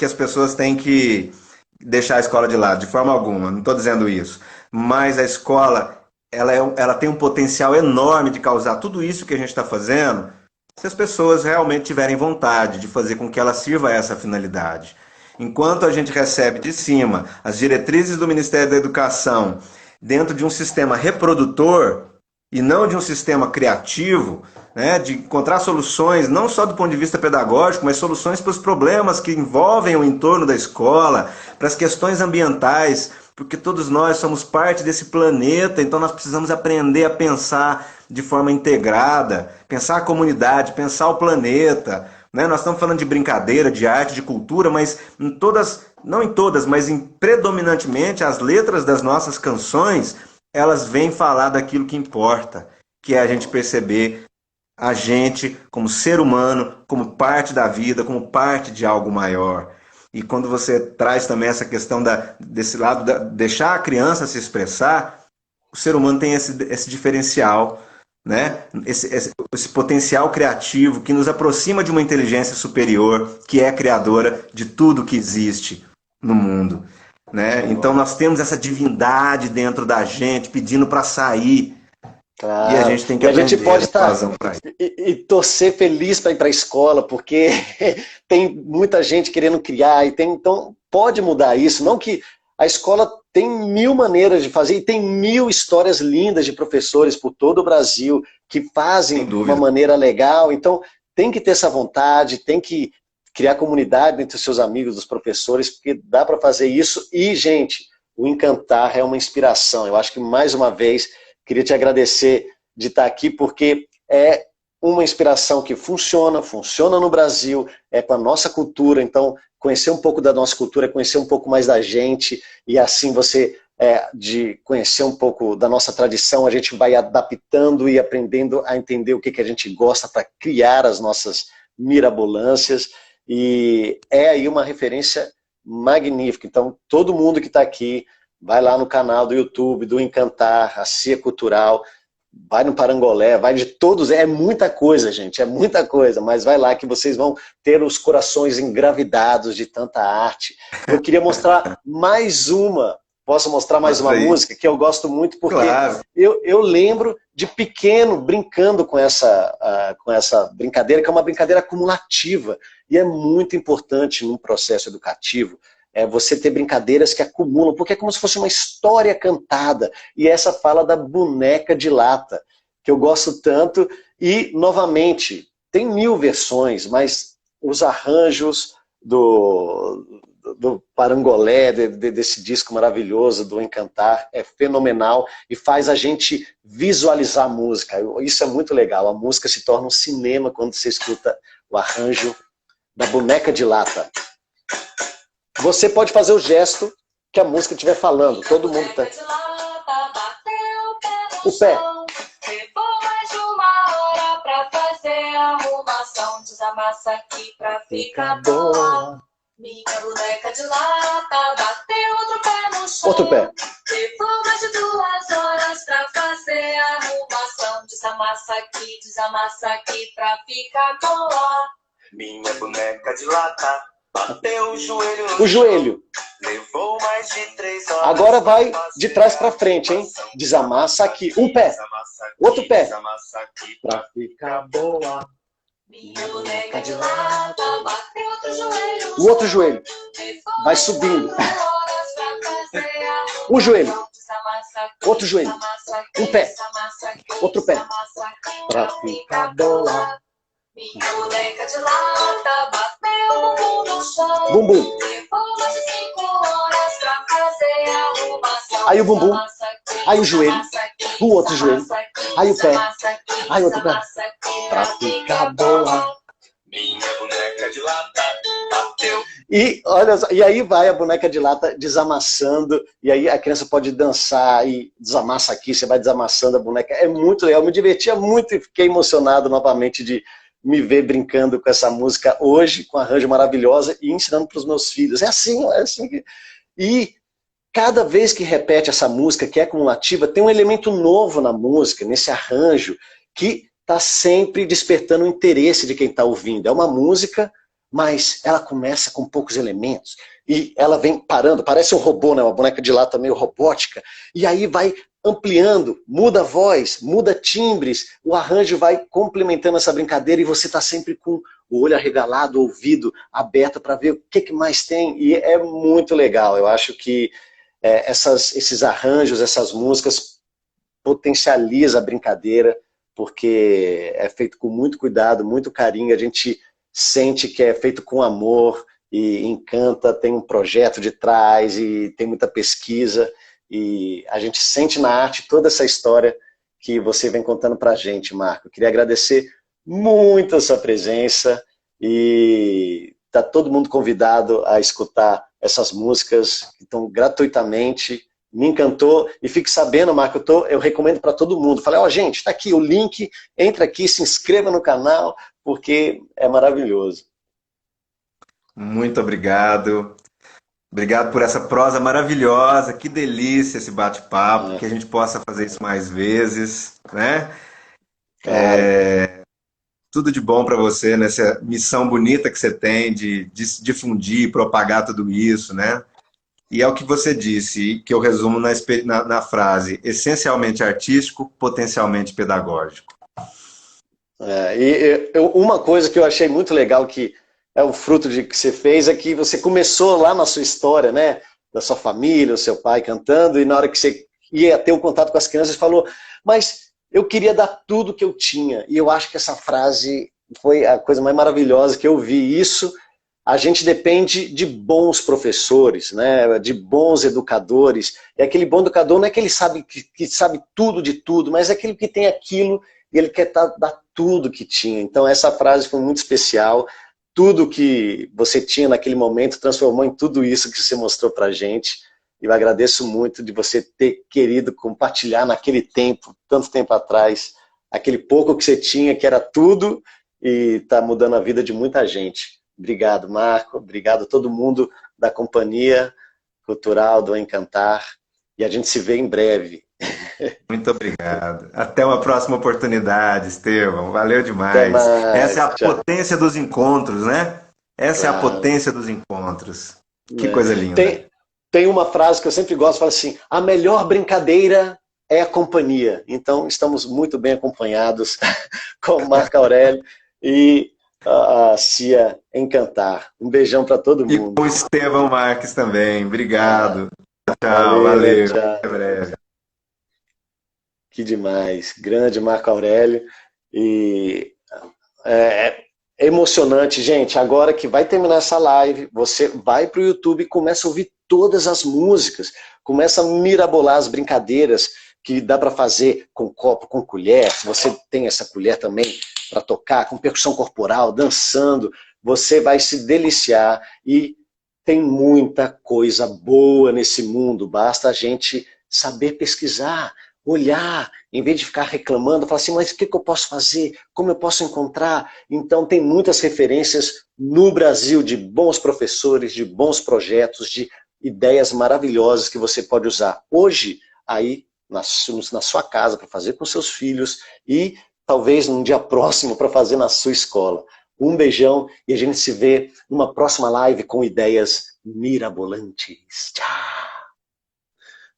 as pessoas têm que deixar a escola de lado, de forma alguma, não estou dizendo isso. Mas a escola, ela tem um potencial enorme de causar tudo isso que a gente está fazendo, se as pessoas realmente tiverem vontade de fazer com que ela sirva a essa finalidade. Enquanto a gente recebe de cima as diretrizes do Ministério da Educação dentro de um sistema reprodutor e não de um sistema criativo, né, de encontrar soluções, não só do ponto de vista pedagógico, mas soluções para os problemas que envolvem o entorno da escola, para as questões ambientais, porque todos nós somos parte desse planeta, então nós precisamos aprender a pensar de forma integrada, pensar a comunidade, pensar o planeta. Né? Nós estamos falando de brincadeira, de arte, de cultura, mas em todas, não em todas, mas predominantemente as letras das nossas canções, elas vêm falar daquilo que importa, que é a gente perceber a gente como ser humano, como parte da vida, como parte de algo maior. E quando você traz também essa questão desse lado, deixar a criança se expressar, o ser humano tem esse diferencial, né? Esse potencial criativo que nos aproxima de uma inteligência superior, que é criadora de tudo que existe no mundo. Né? Então nós temos essa divindade dentro da gente pedindo para sair. E a Claro. gente tem que E a gente aprender pode a estar razão para isso. e torcer feliz para ir para a escola, porque tem muita gente querendo criar, então pode mudar isso. Não que a escola tem mil maneiras de fazer, e tem mil histórias lindas de professores por todo o Brasil que Sem fazem uma dúvida. maneira legal. Então tem que ter essa vontade, tem que criar comunidade entre os seus amigos, dos professores, porque dá para fazer isso. E, gente, o Encantar é uma inspiração. Eu acho que, mais uma vez, queria te agradecer de estar aqui, porque é uma inspiração que funciona no Brasil, é com a nossa cultura. Então, conhecer um pouco da nossa cultura, conhecer um pouco mais da gente, e assim você, de conhecer um pouco da nossa tradição, a gente vai adaptando e aprendendo a entender o que a gente gosta para criar as nossas mirabolâncias, e é aí uma referência magnífica. Então, todo mundo que está aqui, vai lá no canal do YouTube, do Encantar, a Cia Cultural, vai no Parangolé, vai de todos, é muita coisa, gente, é muita coisa, mas vai lá que vocês vão ter os corações engravidados de tanta arte. Eu queria mostrar mais uma, posso mostrar mais uma Mostra aí. música que eu gosto muito, porque Claro. eu lembro de pequeno brincando com essa brincadeira, que é uma brincadeira acumulativa, e é muito importante num processo educativo, você ter brincadeiras que acumulam, porque é como se fosse uma história cantada. E essa fala da boneca de lata, que eu gosto tanto. E, novamente, tem mil versões, mas os arranjos do Parangolé, desse disco maravilhoso do Encantar, é fenomenal e faz a gente visualizar a música. Isso é muito legal. A música se torna um cinema quando você escuta o arranjo da boneca de lata. Você pode fazer o gesto que a música estiver falando. Todo mundo tá. O pé. Levou mais de uma hora pra fazer a arrumação. Desamassa aqui pra ficar boa. Minha boneca de lata bateu outro pé no chão. Outro pé. Levou mais de 2 horas pra fazer a arrumação. desamassa aqui pra ficar boa. Minha boneca de lata bateu o joelho no O joelho. Levou mais de 3 horas. Agora vai de trás pra frente, hein? Desamassa aqui. Um pé. Outro pé. Pra ficar boa. Minha boneca de lata bateu outro joelho. O outro joelho. Vai subindo. Um joelho. Outro joelho. Um pé. Outro pé. Pra ficar boa. Minha boneca de lata bateu o bumbum no chão. Bumbum. Levou mais de 5 horas pra fazer a arrumação. Aí o bumbum. Aí o joelho. O outro joelho. Aí o pé. Aí outro pé. Pra ficar boa. Minha boneca de lata bateu. E olha só, e aí vai a boneca de lata desamassando, e aí a criança pode dançar e desamassa aqui, você vai desamassando a boneca. É muito legal, me divertia muito e fiquei emocionado novamente de me ver brincando com essa música hoje, com arranjo maravilhosa e ensinando para os meus filhos. É assim que... E cada vez que repete essa música, que é cumulativa, tem um elemento novo na música, nesse arranjo, que está sempre despertando o interesse de quem está ouvindo. É uma música, mas ela começa com poucos elementos, e ela vem parando, parece um robô, né? Uma boneca de lata meio robótica, e aí vai ampliando, muda a voz, muda timbres, o arranjo vai complementando essa brincadeira, e você está sempre com o olho arregalado, o ouvido aberto para ver o que mais tem, e é muito legal. Eu acho que esses arranjos, essas músicas potencializa a brincadeira, porque é feito com muito cuidado, muito carinho, a gente sente que é feito com amor e encanta, tem um projeto de trás e tem muita pesquisa, e a gente sente na arte toda essa história que você vem contando pra gente, Marco. Eu queria agradecer muito a sua presença, e tá todo mundo convidado a escutar essas músicas que estão gratuitamente. Me encantou, e fique sabendo, Marco, eu recomendo para todo mundo. Falei, gente, tá aqui o link, entra aqui, se inscreva no canal, porque é maravilhoso. Muito obrigado. Obrigado por essa prosa maravilhosa. Que delícia esse bate-papo. Que a gente possa fazer isso mais vezes, né? Claro. Tudo de bom para você nessa missão bonita que você tem de difundir, propagar tudo isso, né? E é o que você disse, que eu resumo na frase: essencialmente artístico, potencialmente pedagógico. Uma coisa que eu achei muito legal, que é o fruto de que você fez, é que você começou lá na sua história, né? Da sua família, o seu pai cantando, e na hora que você ia ter o contato com as crianças, falou, mas eu queria dar tudo que eu tinha. E eu acho que essa frase foi a coisa mais maravilhosa que eu vi. Isso, a gente depende de bons professores, né? De bons educadores. E aquele bom educador não é que ele sabe que sabe tudo de tudo, mas é aquele que tem aquilo e ele quer dar tudo que tinha. Então essa frase foi muito especial. Tudo que você tinha naquele momento transformou em tudo isso que você mostrou pra gente. E eu agradeço muito de você ter querido compartilhar naquele tempo, tanto tempo atrás, aquele pouco que você tinha, que era tudo, e está mudando a vida de muita gente. Obrigado, Marco. Obrigado a todo mundo da Companhia Cultural do Encantar. E a gente se vê em breve. Muito obrigado. Até uma próxima oportunidade, Estevão. Valeu demais. Até mais. Essa é a Tchau. potência dos encontros, né? Essa é a Claro. potência dos encontros. Que coisa linda. Tem uma frase que eu sempre gosto, fala assim, a melhor brincadeira é a companhia. Então, estamos muito bem acompanhados com o Marco Aurélio e a Cia Encantar. Um beijão para todo E mundo. com o Estevão Marques também. Obrigado. Tchau, valeu. Tchau. Até breve. Que demais. Grande Marco Aurélio. E é emocionante, gente. Agora que vai terminar essa live, você vai para o YouTube e começa a ouvir todas as músicas. Começa a mirabolar as brincadeiras que dá para fazer com copo, com colher. Se você tem essa colher também para tocar, com percussão corporal, dançando, você vai se deliciar. E tem muita coisa boa nesse mundo. Basta a gente saber pesquisar, olhar, em vez de ficar reclamando, falar assim, mas o que eu posso fazer? Como eu posso encontrar? Então tem muitas referências no Brasil de bons professores, de bons projetos, de ideias maravilhosas que você pode usar. Hoje, aí na sua casa, para fazer com seus filhos e talvez num dia próximo para fazer na sua escola. Um beijão e a gente se vê numa próxima live com ideias mirabolantes. Tchau!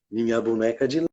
Minha boneca de